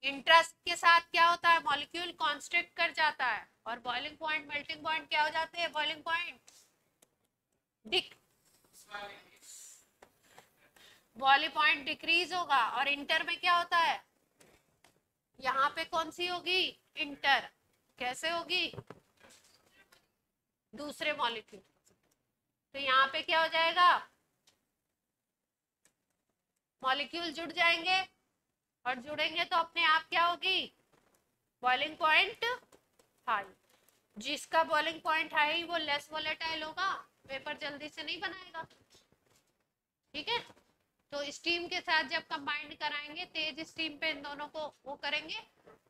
इंट्रा के साथ क्या होता है, मॉलिक्यूल कॉन्स्ट्रिक्ट कर जाता है, और बॉइलिंग पॉइंट मेल्टिंग पॉइंट क्या हो जाते हैं, boiling point Dick, boiling point decrease होगा। और इंटर में क्या होता है, यहाँ पे कौन सी होगी, इंटर, कैसे होगी, दूसरे मॉलिक्यूल। तो यहाँ पे क्या हो जाएगा, मॉलिक्यूल जुड़ जाएंगे, और जुड़ेंगे तो अपने आप क्या होगी, बॉइलिंग पॉइंट हाई। जिसका बॉइलिंग पॉइंट हाई वो लेस वोलेटाइल होगा, वेपर जल्दी से नहीं बनाएगा। ठीक है, तो स्टीम के साथ जब कंबाइंड कराएंगे, तेज स्टीम पे इन दोनों को वो करेंगे,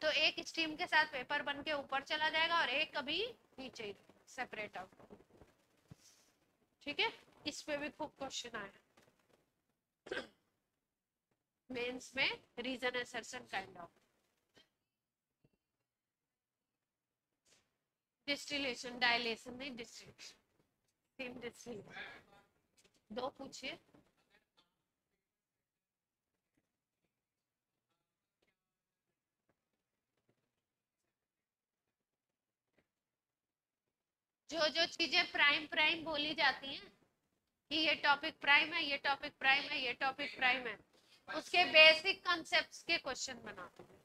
तो एक स्टीम के साथ वेपर बन के ऊपर चला जाएगा और एक कभी नीचे सेपरेट आउट। ठीक है, इस पे भी खूब क्वेश्चन आया मेंस में, reason assertion kind of distillation, dilation नहीं डिस्टिलेशन, सेम डिस्टिलेशन। दो पूछिए। जो जो चीजें प्राइम प्राइम बोली जाती हैं कि ये टॉपिक प्राइम है, ये टॉपिक प्राइम है, ये टॉपिक प्राइम है, उसके बेसिक कॉन्सेप्ट्स के क्वेश्चन बनाते हैं।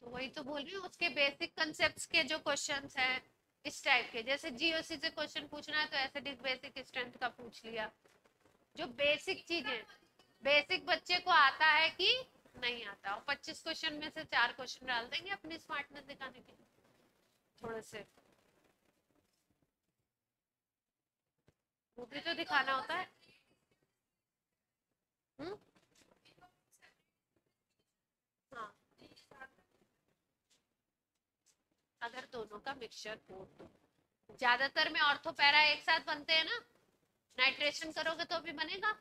तो वही तो बोल रही हूँ, उसके बेसिक कॉन्सेप्ट्स के जो क्वेश्चंस हैं इस टाइप के, जैसे जीओसी से क्वेश्चन पूछना है तो ऐसे बेसिक स्ट्रेंथ का पूछ लिया। जो बेसिक चीजें बेसिक बच्चे को आता है कि नहीं आता, और 25 क्वेश्चन में से 4 क्वेश्चन डाल देंगे अपनी स्मार्टनेस दिखाने के लिए थोड़े से, वो भी तो दिखाना होता है। हुँ? हाँ, अगर दोनों का मिक्सचर हो तो ज्यादातर में ऑर्थो पैरा एक साथ बनते हैं ना, नाइट्रेशन करोगे तो भी बनेगा,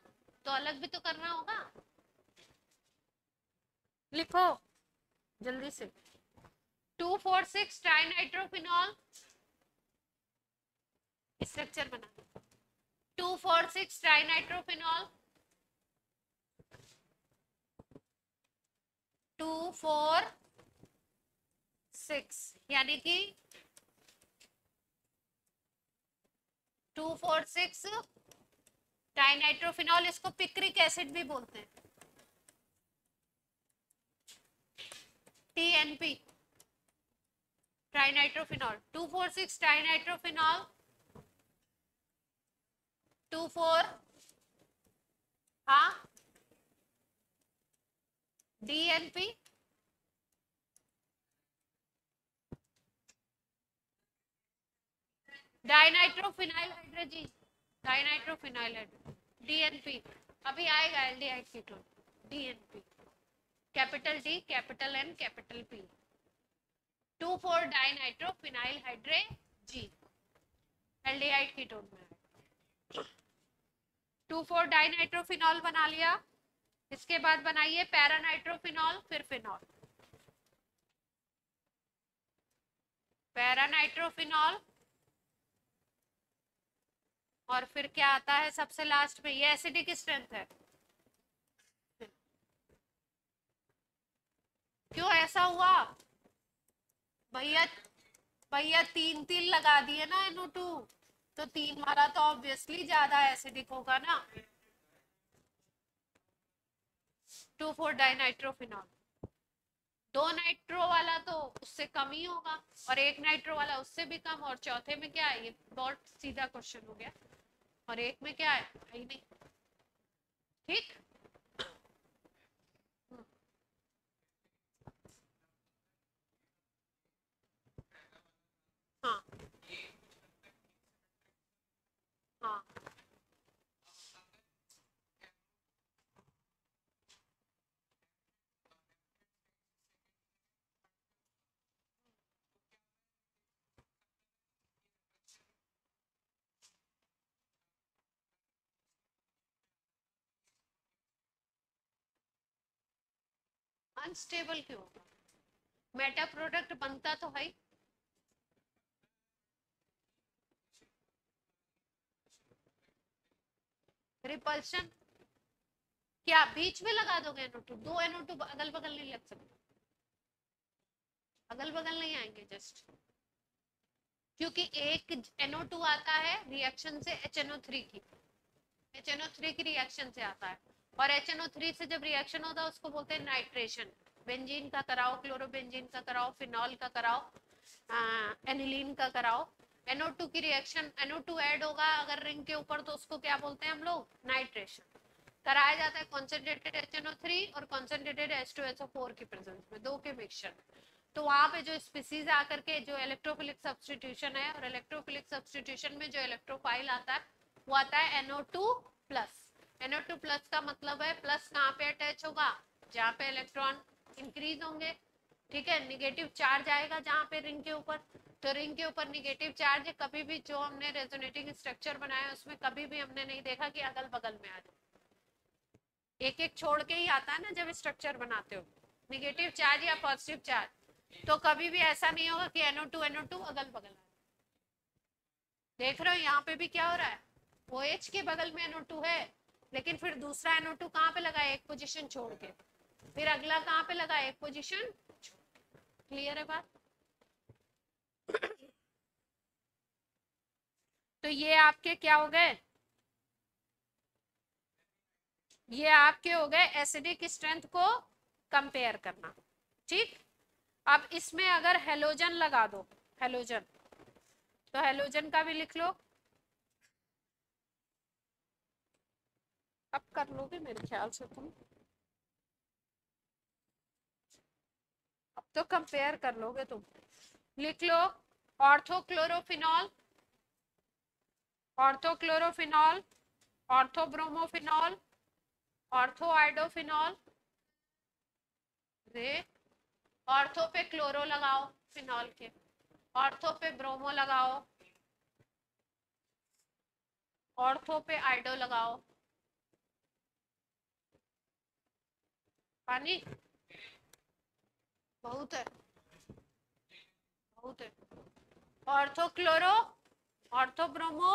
तो अलग भी तो करना होगा। लिखो जल्दी से। 2,4,6 ट्राइनाइट्रोफिनॉल स्ट्रक्चर बना। 2,4,6 ट्राइनाइट्रोफिनॉल, 2,4,6 यानी कि 2,4,6 ट्राइनाइट्रोफिनॉल, इसको पिक्रिक एसिड भी बोलते हैं, TNP ट्राइनाइट्रोफिनॉल। 2,4,6 ट्राइनाइट्रोफिनॉल, 2,4 हाँ DNP dinitrophenyl hydrazine, dinitrophenyl DNP, अभी आएगा aldehyde ketone, DNP, capital D capital N capital P, 2,4 dinitrophenyl hydrazine aldehyde ketone में। 2,4 डाइनाइट्रोफिनॉल बना लिया, इसके बाद बनाइए पैरानाइट्रोफिनॉल, फिर फिनॉल, पैरानाइट्रोफिनॉल, और फिर क्या आता है सबसे लास्ट में, ये एसिडिक स्ट्रेंथ है। क्यों ऐसा हुआ भैया? भैया 3 लगा दिए ना NO2, तो 3 वाला तो ऑब्वियसली ज्यादा एसिडिक होगा ना। 2,4 डाइनाइट्रोफिनॉल, 2 नाइट्रो वाला तो उससे कम ही होगा, और 1 नाइट्रो वाला उससे भी कम, और चौथे में क्या है, ये बहुत सीधा क्वेश्चन हो गया, और एक में क्या है ही नहीं। ठीक, हाँ हाँ, अनस्टेबल क्यों होगा? मेटा प्रोडक्ट बनता तो है, रिपल्शन क्या बीच में लगा दोगे NO2? 2 NO2 अगल बगल नहीं लग सकते, अगल बगल नहीं आएंगे जस्ट, क्योंकि एक NO2 आता है रिएक्शन से HNO3 की, HNO3 की रिएक्शन से आता है, और HNO3 से जब रिएक्शन होता है उसको बोलते हैं नाइट्रेशन। बेंजीन का कराओ, क्लोरोबेंजीन का कराओ, फिनॉल का कराओ, एनिलीन का कराओ, NO2 की रिएक्शन, NO2 ऐड होगा अगर रिंग के ऊपर, तो उसको क्या बोलते हैं हम लोग? नाइट्रेशन। कराया जाता है कॉन्सेंट्रेटेड HNO3 और कॉन्सेंट्रेटेड H2SO4 की प्रेजेंस में, दो के मिक्सचर। तो वहां पे जो स्पीसीज आकर के जो इलेक्ट्रोफिलिक सब्सटीट्यूशन है, और इलेक्ट्रोफिलिक सब्सटीट्यूशन में जो इलेक्ट्रोफाइल आता है वो आता है NO2 प्लस। NO2 प्लस का मतलब है प्लस कहाँ पे अटैच होगा? जहाँ पे इलेक्ट्रॉन इंक्रीज होंगे, ठीक है, निगेटिव चार्ज आएगा जहाँ पे रिंग के ऊपर, तो रिंग के ऊपर निगेटिव चार्ज है। कभी भी जो हमने रेजोनेटिंग स्ट्रक्चर बनाया उसमें कभी भी हमने नहीं देखा कि अगल बगल में आ जाए, एक एक छोड़ के ही आता है ना जब स्ट्रक्चर बनाते हो, निगेटिव चार्ज या पॉजिटिव चार्ज, तो कभी भी ऐसा नहीं होगा कि NO2 अगल बगल आ। देख रहे हो यहाँ पे भी क्या हो रहा है, OH के बगल में NO2 है, लेकिन फिर दूसरा NO2 कहाँ पे लगा है? एक पोजीशन छोड़ के, फिर अगला कहाँ पे लगा है? एक पोजीशन। क्लियर है बात? तो ये आपके क्या हो गए, ये आपके हो गए एसिडिक स्ट्रेंथ को कंपेयर करना। ठीक, अब इसमें अगर हेलोजन लगा दो, हेलोजन, तो हेलोजन का भी लिख लो। अब कर लोगे मेरे ख्याल से तुम, अब तो कंपेयर कर लोगे तुम। लिख लो ऑर्थोक्लोरोफिनॉल, ऑर्थोक्लोरोफिनॉल, ऑर्थोब्रोमोफिनॉल, ऑर्थोआइडोफिनॉल, रे ऑर्थो पे क्लोरो लगाओ फिनॉल के, ऑर्थो पे ब्रोमो लगाओ, ऑर्थो पे आइडो लगाओ। पानी बहुत है, बहुत है। Ortho chloro, ortho bromo,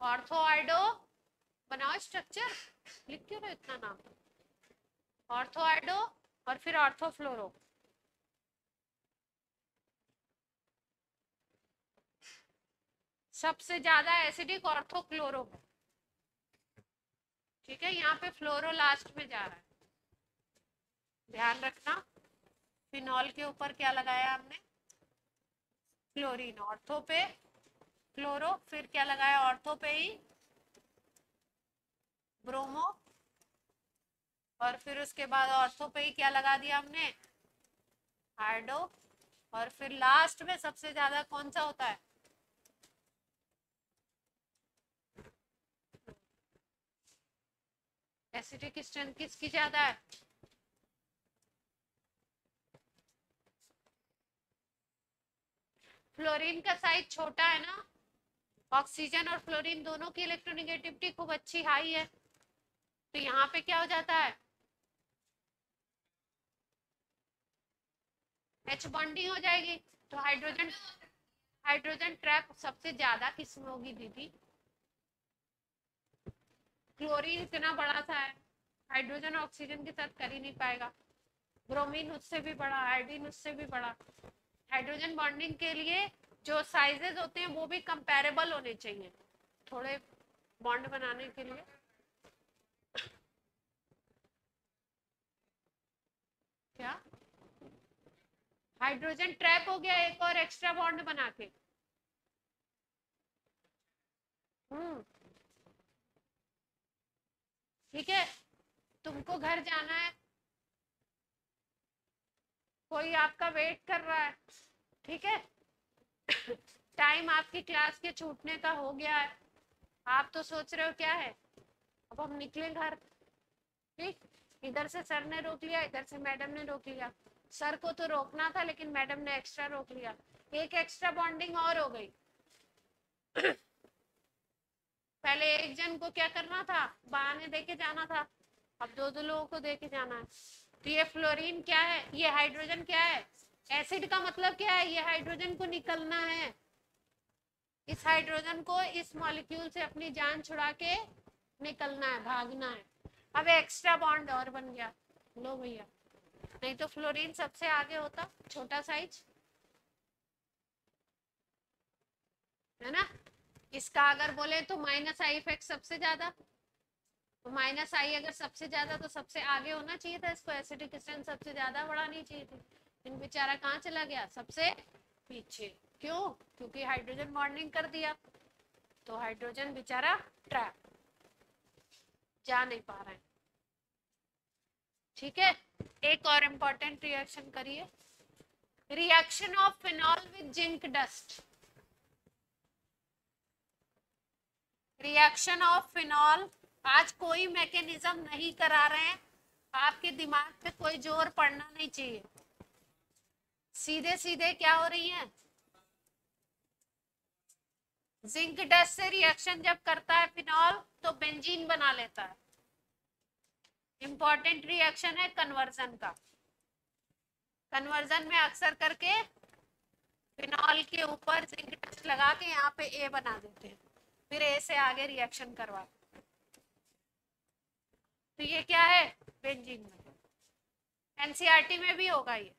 ortho iodo, बनाओ स्ट्रक्चर, लिख क्यों रहे इतना नाम, ऑर्थो आइडो और फिर ऑर्थो फ्लोरो। सबसे ज्यादा एसिडिक ऑर्थो क्लोरो है, ठीक है, यहाँ पे फ्लोरो लास्ट में जा रहा है, ध्यान रखना। फिनॉल के ऊपर क्या लगाया हमने, क्लोरीन, ऑर्थो पे क्लोरो, फिर क्या लगाया, ऑर्थो पे ही ब्रोमो, और फिर उसके बाद ऑर्थो पे ही क्या लगा दिया हमने, आइडो, और फिर लास्ट में सबसे ज्यादा कौन सा होता है, एसिडिक स्ट्रेंथ किसकी ज्यादा है, फ्लोरीन का साइज छोटा है ना, ऑक्सीजन और फ्लोरीन दोनों की इलेक्ट्रोनेगेटिविटी खूब अच्छी हाई है, तो यहाँ पे क्या हो जाता है, एच बॉन्डिंग हो जाएगी। तो हाइड्रोजन, हाइड्रोजन ट्रैप सबसे ज्यादा किसमें होगी दीदी, क्लोरीन इतना बड़ा सा है, हाइड्रोजन ऑक्सीजन के साथ कर ही नहीं पाएगा, ब्रोमीन उससे भी बड़ा, आयोडीन उससे भी बड़ा। हाइड्रोजन बॉन्डिंग के लिए जो साइजेस होते हैं वो भी कंपैरेबल होने चाहिए थोड़े बॉन्ड बनाने के लिए। क्या हाइड्रोजन ट्रैप हो गया एक और एक्स्ट्रा बॉन्ड बना के, ठीक है, तुमको घर जाना है, कोई आपका वेट कर रहा है, ठीक है, टाइम आपकी क्लास के छूटने का हो गया है, आप तो सोच रहे हो क्या है, अब हम निकले घर, ठीक, इधर से सर ने रोक लिया, इधर से मैडम ने रोक लिया, सर को तो रोकना था लेकिन मैडम ने एक्स्ट्रा रोक लिया, एक एक्स्ट्रा बॉन्डिंग और हो गई। पहले एक जन को क्या करना था, बहाने देके जाना था, अब दो दो लोगों को देके जाना है। तो ये फ्लोरीन क्या है, ये हाइड्रोजन क्या है, एसिड का मतलब क्या है, ये हाइड्रोजन को निकलना है, इस हाइड्रोजन को इस मॉलिक्यूल से अपनी जान छुड़ा के निकलना है, भागना है। अब एक्स्ट्रा बॉन्ड और बन गया, लो भैया, नहीं तो फ्लोरीन सबसे आगे होता, छोटा साइज है ना। इसका अगर बोले तो माइनस आई इफेक्ट सबसे ज्यादा, तो माइनस आई अगर सबसे ज्यादा तो सबसे आगे होना चाहिए था, इसको एसिडिक स्ट्रेंथ सबसे ज्यादा बढ़ानी चाहिए थी, इन बेचारा कहाँ चला गया, सबसे पीछे। क्यों, क्योंकि हाइड्रोजन बॉन्डिंग कर दिया, तो हाइड्रोजन बेचारा ट्रैप, जा नहीं पा रहा है। ठीक है, एक और इम्पोर्टेंट रिएक्शन करिए, reaction of phenol with zinc dust, reaction of phenol. आज कोई मैकेनिज्म नहीं करा रहे हैं, आपके दिमाग पे कोई जोर पड़ना नहीं चाहिए, सीधे सीधे क्या हो रही है, जिंक डस्ट से रिएक्शन जब करता है फिनॉल तो बेंजीन बना लेता है, इंपॉर्टेंट रिएक्शन है कन्वर्जन का, कन्वर्जन में अक्सर करके फिनॉल के ऊपर जिंक डस्ट लगा के यहाँ पे ए बना देते हैं, फिर ए से आगे रिएक्शन करवा, तो ये क्या है, बेंजीन में, एनसीईआरटी में भी होगा ये।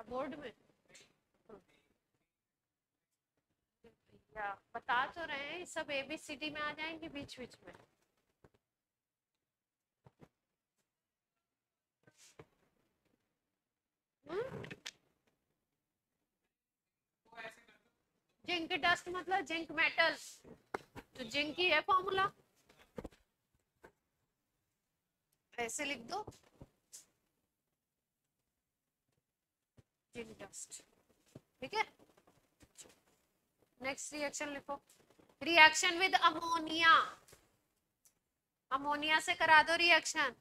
बोर्ड में या बता तो रहे हैं, सब ABCD में आ जाएंगे बीच बीच में। जिंक डस्ट मतलब जिंक मेटल, तो जिंक ही है फॉर्मूला, ऐसे लिख दो जिंक डस्ट। ठीक है, नेक्स्ट रिएक्शन लिखो, रिएक्शन विद अमोनिया। अमोनिया से करा दो रिएक्शन,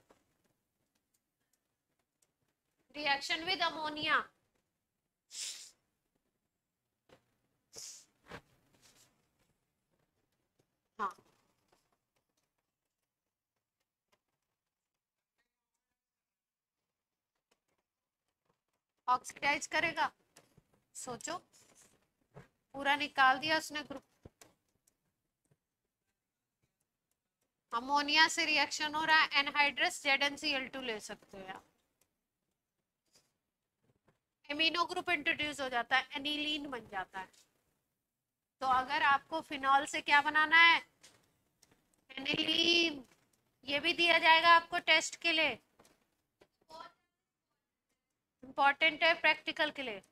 रिएक्शन विद अमोनिया। हाँ, ऑक्सीडाइज करेगा, सोचो, पूरा निकाल दिया उसने ग्रुप। अमोनिया से रिएक्शन हो रहा है, एनहाइड्रस ZnCl2 ले सकते हो आप, एमिनो ग्रुप इंट्रोड्यूस हो जाता है, एनिलीन बन जाता है। तो अगर आपको फिनॉल से क्या बनाना है, एनिलीन, ये भी दिया जाएगा आपको टेस्ट के लिए, इंपॉर्टेंट है प्रैक्टिकल के लिए,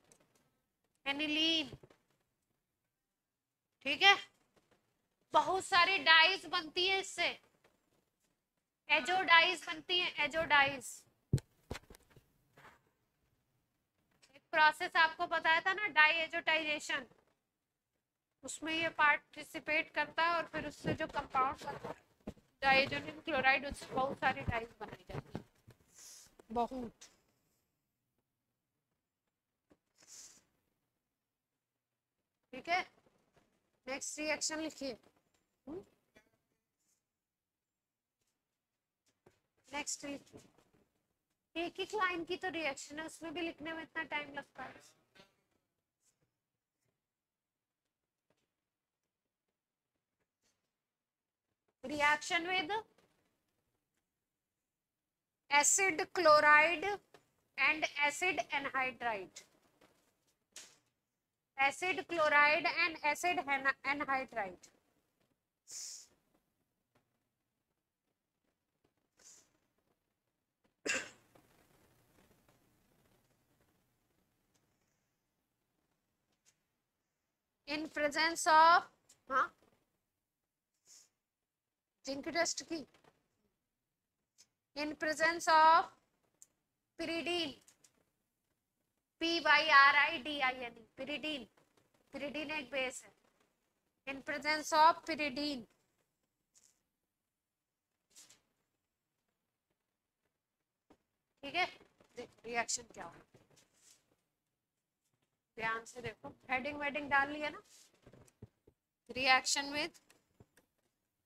एनिलीन। ठीक है, बहुत सारी डाइज बनती है इससे, एजोडाइज बनती है, एजोडाइज। एक प्रोसेस आपको बताया था ना, डाई एजोटाइजेशन, उसमें ये पार्टिसिपेट करता है और फिर उससे जो कंपाउंड बनता है डाइजोनियम क्लोराइड, उससे बहुत सारी डाइज बनाई जाती है, बहुत। ठीक है, नेक्स्ट रिएक्शन लिखिए, नेक्स्ट एक एक लाइन की तो रिएक्शन है, उसमें भी लिखने में इतना टाइम लगता है। Reaction with acid chloride and acid anhydride, acid chloride and acid anhydride. In presence of, हाँ, जिंक डस्ट की, इन presence of pyridine, pyridine, pyridine, pyridine एक बेस है, इन प्रेजेंस ऑफ pyridine, ठीक है, रिएक्शन क्या हो, ध्यान से देखो, हेडिंग वेडिंग डाल लिया ना, रिएक्शन विद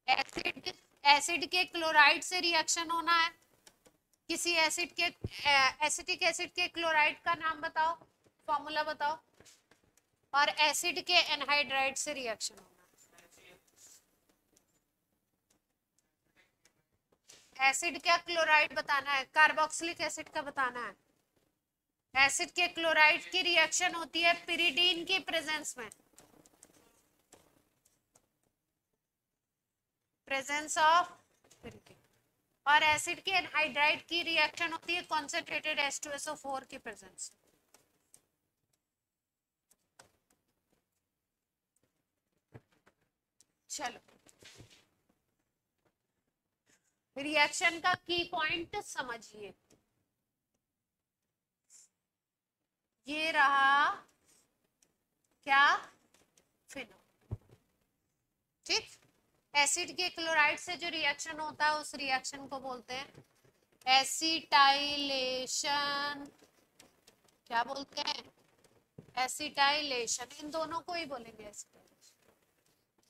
एसिड, एसिड के क्लोराइड से रिएक्शन होना है, किसी एसिड के, एसिटिक एसिड के क्लोराइड का नाम बताओ, फॉर्मूला बताओ, और एसिड के एनहाइड्राइड से रिएक्शन होना है। एसिड का क्लोराइड बताना है, कार्बोक्सिलिक एसिड का बताना है, एसिड के क्लोराइड की रिएक्शन होती है pyridine की प्रेजेंस में, प्रेजेंस ऑफ pyridine, और एसिड के एनहाइड्राइड की रिएक्शन होती है कॉन्सेंट्रेटेड H2SO4 की प्रेजेंस। चलो, रिएक्शन का की पॉइंट समझिए, ये रहा क्या, फिनॉल। ठीक, एसिड के क्लोराइड से जो रिएक्शन होता है उस रिएक्शन को बोलते हैं एसिटाइलेशन, क्या बोलते हैं, एसिटाइलेशन, इन दोनों को ही बोलेंगे एसिटाइलेशन।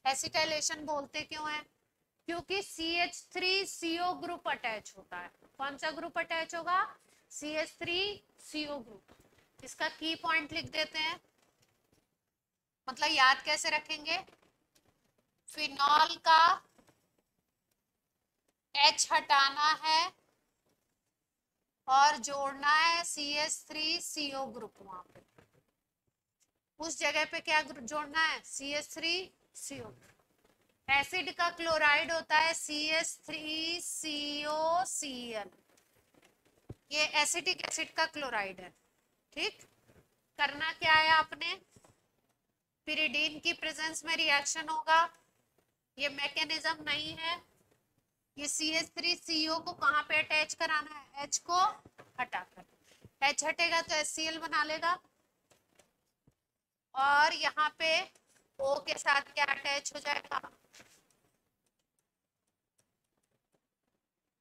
एसिटाइलेशन बोलते क्यों है, क्योंकि CH3CO ग्रुप अटैच होता है, कौन सा ग्रुप अटैच होगा, CH3CO ग्रुप। इसका की पॉइंट लिख देते हैं, मतलब याद कैसे रखेंगे, फिनॉल का H हटाना है और जोड़ना है CH3CO ग्रुप वहां पे, उस जगह पे क्या जोड़ना है, CH3CO। एसिड का क्लोराइड होता है CH3COCl, ये एसिटिक एसिड का क्लोराइड है। ठीक, करना क्या है आपने, पिरिडीन की प्रेजेंस में रिएक्शन होगा, ये मैकेनिज्म नहीं है। ये CH3CO को कहाँ पे अटैच कराना है, H को हटाकर, H हटेगा तो HCl बना लेगा, और यहाँ पे O के साथ क्या अटैच हो जाएगा,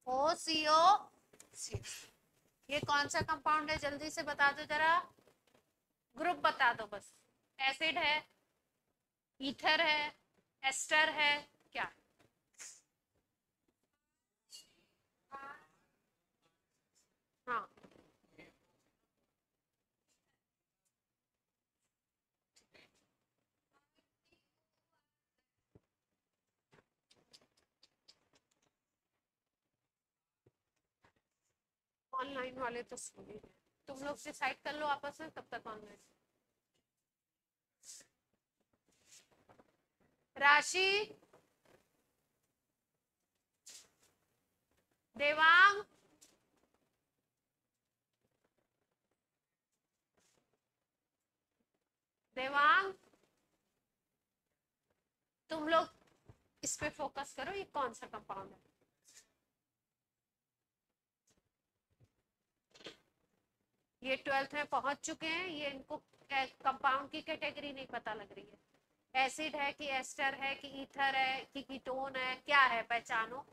OCO। ये कौन सा कंपाउंड है, जल्दी से बता दो जरा, ग्रुप बता दो बस। एसिड है, ईथर है, एस्टर है, क्या? हाँ, ऑनलाइन वाले तो सुनिए, तुम लोग डिसाइड कर लो आपस में, तब तक ऑनलाइन। राशि, देवांग, देवांग, तुम लोग इस पे फोकस करो, ये कौन सा कंपाउंड है। ये 12th में पहुंच चुके हैं, ये इनको कंपाउंड की कैटेगरी नहीं पता लग रही है, एसिड है कि एस्टर है कि ईथर है कि कीटोन है, क्या है, पहचानो।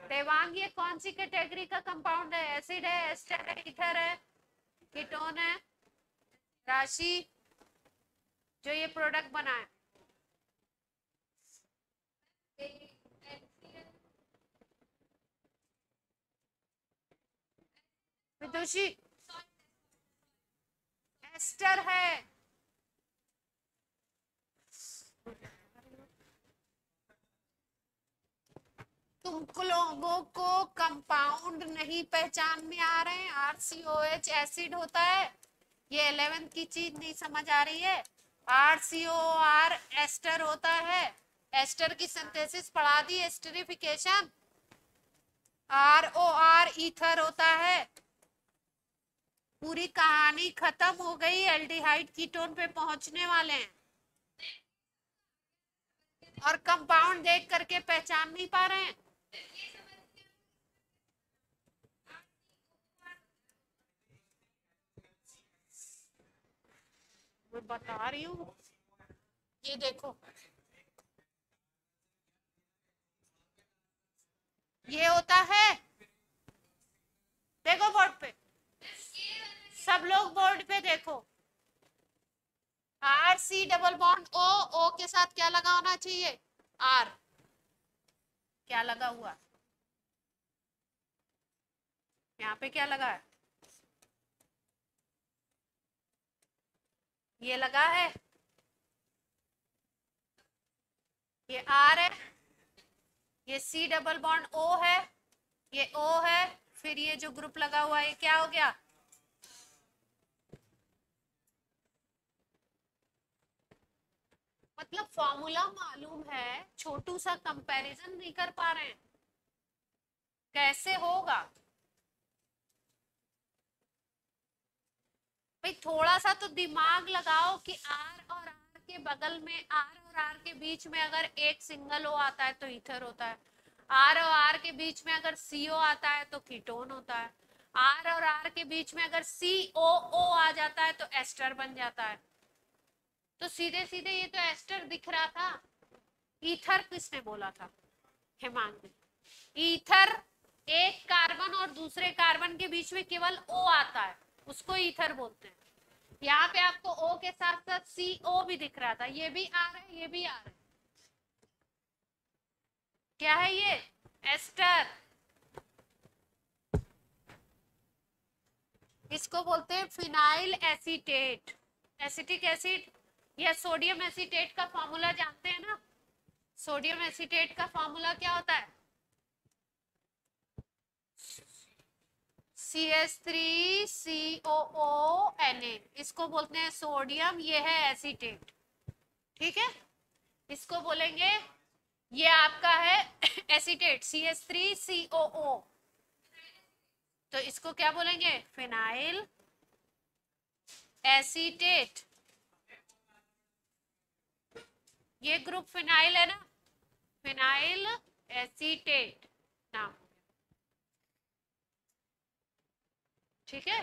देवांग, ये कौन सी कैटेगरी का कंपाउंड है, एसिड है, एस्टर है, ईथर है, कीटोन है। राशि, जो ये प्रोडक्ट बना है, विदुषी, एस्टर है। तुम लोगों को कंपाउंड नहीं पहचान में आ रहे हैं, RCOH एसिड होता है, ये 11th की चीज नहीं समझ आ रही है। RCOR एस्टर होता है, एस्टर की सिंथेसिस पढ़ा दी, एस्टरिफिकेशन। ROR ईथर होता है। पूरी कहानी खत्म हो गई, एल्डिहाइड कीटोन पे पहुंचने वाले हैं, और कंपाउंड देख करके पहचान नहीं पा रहे हैं। मैं बता रही हूँ, ये देखो, ये होता है, देखो बोर्ड पे, सब लोग बोर्ड पे देखो, RC डबल बॉन्ड O के साथ क्या लगा होना चाहिए, R, क्या लगा हुआ, यहाँ पे क्या लगा है, ये लगा है, ये R है, ये C डबल बॉन्ड O है, ये O है, फिर ये जो ग्रुप लगा हुआ है क्या हो गया, मतलब फॉर्मूला मालूम है, छोटू सा कंपैरिजन नहीं कर पा रहे हैं, कैसे होगा भाई, थोड़ा सा तो दिमाग लगाओ कि R और R के बगल में, R और R के बीच में अगर एक सिंगल O आता है तो ईथर होता है, R और R के बीच में अगर CO आता है तो कीटोन होता है, R और R के बीच में अगर COO आ जाता है तो एस्टर बन जाता है। तो सीधे सीधे ये तो एस्टर दिख रहा था, ईथर किसने बोला था, हेमांग ने। ईथर, एक कार्बन और दूसरे कार्बन के बीच में केवल O आता है, उसको ईथर बोलते हैं। यहाँ पे आपको O के साथ साथ CO भी दिख रहा था, ये भी R है, ये भी R है, क्या है ये, एस्टर। इसको बोलते हैं फिनाइल एसीटेट, एसिटिक एसिड, या सोडियम एसीटेट का फॉर्मूला जानते हैं ना, सोडियम एसीटेट का फॉर्मूला क्या होता है? CH3COONA, इसको बोलते हैं सोडियम, ये है एसीटेट। ठीक है, इसको बोलेंगे, ये आपका है एसीटेट CH3COO, तो इसको क्या बोलेंगे? Phenyl acetate. ये ग्रुप फिनाइल है ना, फिनाइल एसीटेट नाम। ठीक है,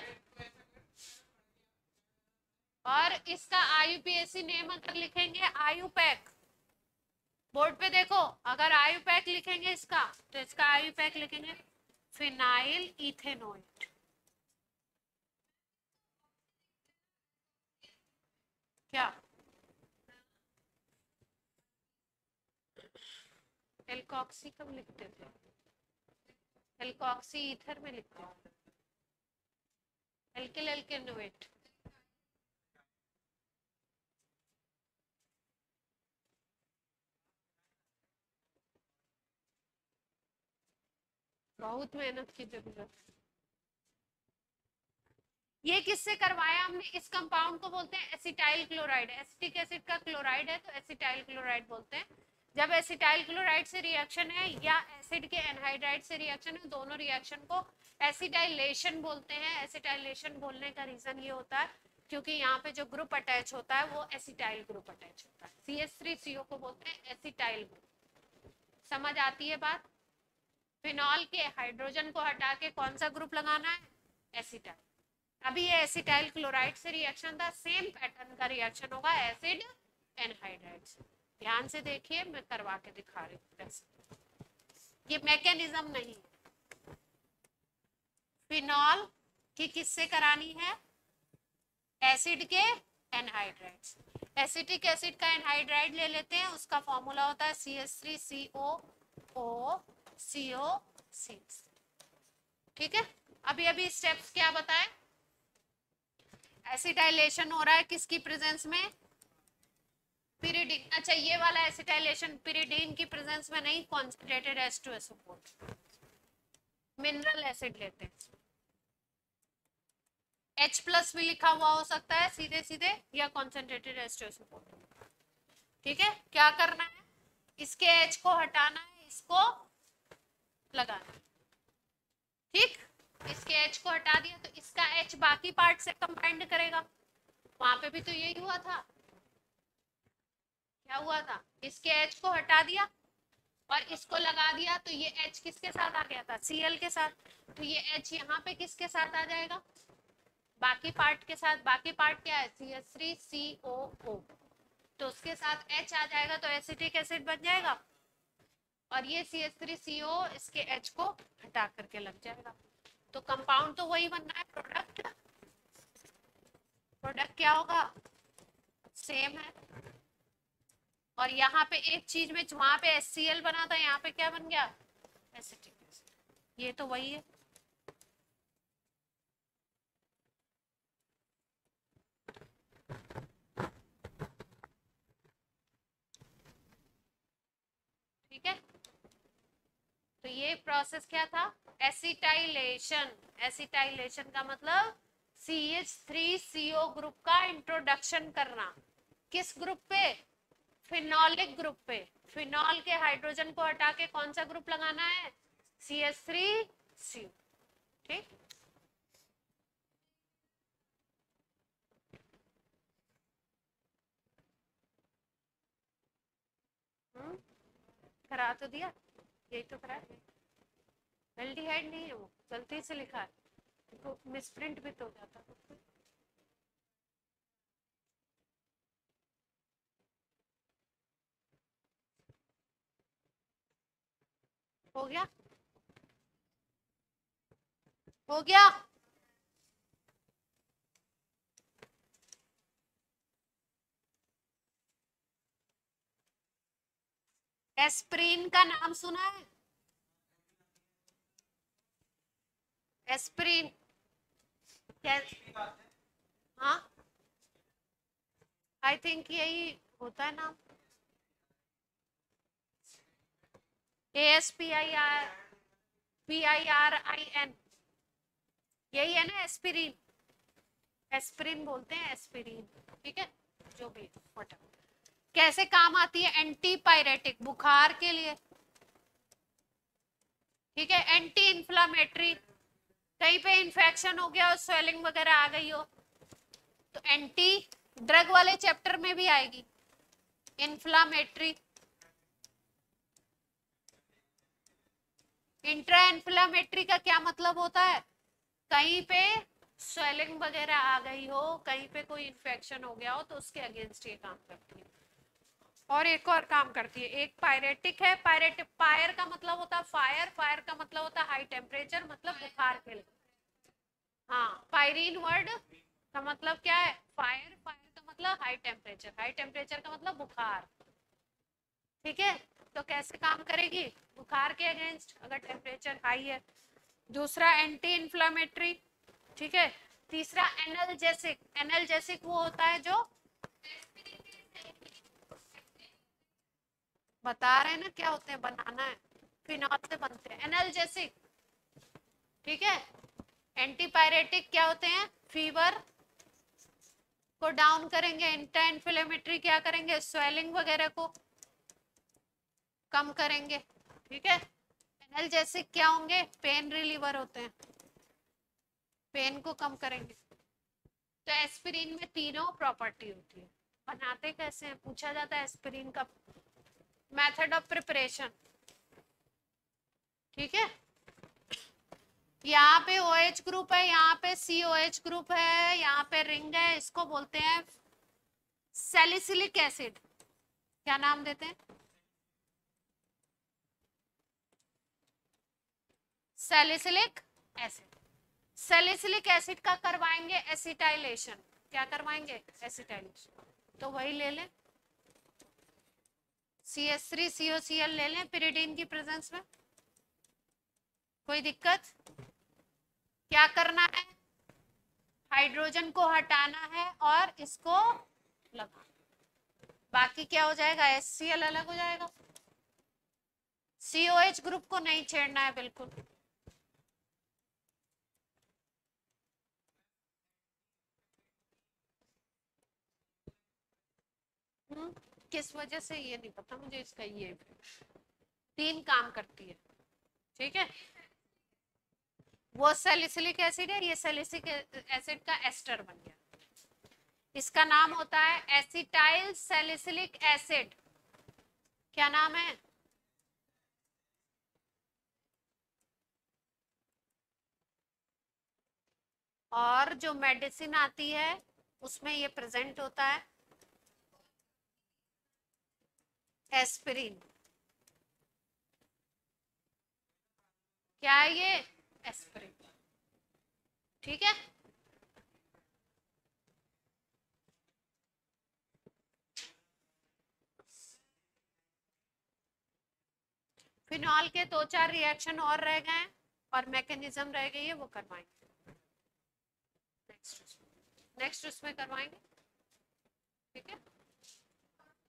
और इसका आईयूपीएसी नेम अगर लिखेंगे आयुपैक, बोर्ड पे देखो, अगर आयुपैक लिखेंगे इसका, तो इसका आयुपैक लिखेंगे फिनाइल इथेनोएट। क्या? एल्कॉक्सी कब लिखते थे? एल्कॉक्सी ईथर में लिखते थे, एल्किल एल्केनोएट। बहुत मेहनत की जरूरत। ये किससे करवाया हमने? इस कंपाउंड को बोलते हैं एसिटाइल क्लोराइड। एसिटिक एसिड का क्लोराइड है तो एसिटाइल क्लोराइड बोलते हैं। जब एसिटाइल क्लोराइड से रिएक्शन है या एसिड के एनहाइड्राइड से रिएक्शन है, दोनों रिएक्शन को एसिटाइलेशन बोलते हैं। एसिटाइलेशन बोलने का रीजन ये होता है क्योंकि यहाँ पे जो ग्रुप अटैच होता है वो एसिटाइल ग्रुप अटैच होता है। CH3CO को बोलते हैं एसिटाइल ग्रुप। समझ आती है बात? फिनॉल के हाइड्रोजन को हटा के कौन सा ग्रुप लगाना है? एसिटाइल। अभी ये एसिटाइल क्लोराइड से रिएक्शन था, सेम पैटर्न का रिएक्शन होगा एसिड एनहाइड्राइड से। ध्यान से देखिए, मैं करवा के दिखा रही हूँ कैसे। ये मैकेनिज्म नहीं है। फिनॉल की किससे करानी है? एसिड के एनहाइड्राइड। एसिटिक एसिड का एनहाइड्राइड ले लेते हैं, उसका फॉर्मूला होता है CH3COO/CO6। ठीक है, अभी अभी स्टेप्स क्या बताएं? एसिटाइलेशन हो रहा है किसकी प्रेजेंस में? पिरिडीन। अच्छा, ये वाला एसिटाइलेशन पिरिडीन की प्रेजेंस में नहीं, कॉन्सेंट्रेटेड H2SO4 मिनरल एसिड लेते हैं। H+ भी लिखा हुआ हो सकता है सीधे सीधे, या कॉन्सेंट्रेटेड H2SO4। ठीक है, क्या करना है? इसके H को हटाना है, इसको लगाना है। ठीक, इसके H को हटा दिया तो इसका H बाकी पार्ट से कंबाइंड करेगा। वहां पे भी तो यही हुआ था। क्या हुआ था? इसके H को हटा दिया और इसको लगा दिया, तो ये H किसके साथ आ गया था? Cl के साथ। तो ये H यहाँ पे किसके साथ आ जाएगा? बाकी पार्ट के साथ। बाकी पार्ट क्या है? CH3COO, तो उसके साथ H आ जाएगा तो एसिटिक एसिड बन जाएगा, और ये CH3CO इसके H को हटा करके लग जाएगा। तो कंपाउंड तो वही बनना है, प्रोडक्ट। प्रोडक्ट क्या होगा? सेम है। और यहाँ पे एक चीज में, वहां पे HCl बना था, यहाँ पे क्या बन गया? Acetic acid. ये तो वही है। ठीक है, तो ये प्रोसेस क्या था? एसिटाइलेशन। एसिटाइलेशन का मतलब CH3CO ग्रुप का इंट्रोडक्शन करना। किस ग्रुप पे? फिनोलिक ग्रुप पे। फिनॉल के हाइड्रोजन को हटा के कौन सा ग्रुप लगाना है? CH3CO। ठीक, करा तो दिया, यही तो करा है। एल्डिहाइड नहीं है, वो गलती से लिखा है, तो मिसप्रिंट भी तो हो जाता है। हो गया? हो गया? एस्प्रिन का नाम सुना है? एस्प्रिन क्या? हाँ, आई थिंक यही होता है नाम। ASPIRIN, यही है ना एस्पिरिन, एस्पिरिन बोलते हैं एस्पिरिन, ठीक है, जो भी whatever। कैसे काम आती है? एंटीपायरेटिक, बुखार के लिए, ठीक है, एंटी इंफ्लामेटरी, कहीं पे इन्फेक्शन हो गया और स्वेलिंग वगैरह आ गई हो तो एंटी, ड्रग वाले चैप्टर में भी आएगी, इन्फ्लामेटरी, इंट्रा इन्फ्लामेटरी का क्या मतलब होता है? कहीं पे स्वेलिंग वगैरह आ गई हो, कहीं पे कोई इन्फेक्शन हो गया हो तो उसके अगेंस्ट ये काम करती है। और एक और काम करती है, एक पायरेटिक है, पायरेटिक, फायर का मतलब होता है फायर, फायर का मतलब होता है हाई टेम्परेचर, मतलब बुखार के लिए। हाँ, पायरीन वर्ड का मतलब क्या है? फायर, फायर का मतलब हाई टेम्परेचर, हाई टेम्परेचर का मतलब बुखार, ठीक है। तो कैसे काम करेगी? बुखार के अगेंस्ट, अगर टेम्परेचर हाई है। दूसरा एंटी इन्फ्लामेटरी, ठीक है। तीसरा एनाल्जेसिक, एनाल्जेसिक वो होता है जो, बता रहे हैं ना क्या होते हैं, बनाना है, फिनॉल से बनते हैं एनाल्जेसिक, ठीक है। एंटीपायरेटिक क्या होते हैं? फीवर को डाउन करेंगे, एंटी इन्फ्लेमेटरी क्या करेंगे? स्वेलिंग वगैरह को कम करेंगे, ठीक है। एनाल्जेसिक क्या होंगे? पेन रिलीवर होते हैं, पेन को कम करेंगे। तो एस्पिरिन में तीनों प्रॉपर्टी होती है। बनाते कैसे हैं पूछा जाता है एस्पिरिन का, मेथड ऑफ प्रिपरेशन, ठीक है। यहाँ पे OH ग्रुप है, यहाँ पे COH ग्रुप है, यहाँ पे रिंग है, इसको बोलते हैं सैलिसिलिक एसिड। क्या नाम देते हैं? Salicylic acid. सैलिसिलिक एसिड का करवाएंगे एसिटाइलेशन, क्या करवाएंगे? एसिटाइलेशन। तो वही ले लें, CH3COCl ले लें पिरिडीन की प्रेजेंस में, कोई दिक्कत? क्या करना है? हाइड्रोजन को हटाना है और इसको लगा, बाकी क्या हो जाएगा? HCl अलग हो जाएगा। COH ग्रुप को नहीं छेड़ना है बिल्कुल। किस वजह से ये नहीं पता मुझे, इसका ये तीन काम करती है, ठीक है। वो सैलिसिलिक एसिड है, ये सैलिसिलिक एसिड का एस्टर बन गया, इसका नाम होता है एसिटाइल सैलिसिलिक एसिड। क्या नाम है? और जो मेडिसिन आती है उसमें ये प्रेजेंट होता है एस्पिरिन। क्या है ये? एस्पिरिन, ठीक है। फिनॉल के 2-4 रिएक्शन और रह गए और मैकेनिज्म रह गई है, वो करवाएंगे नेक्स्ट उसमें करवाएंगे, ठीक है।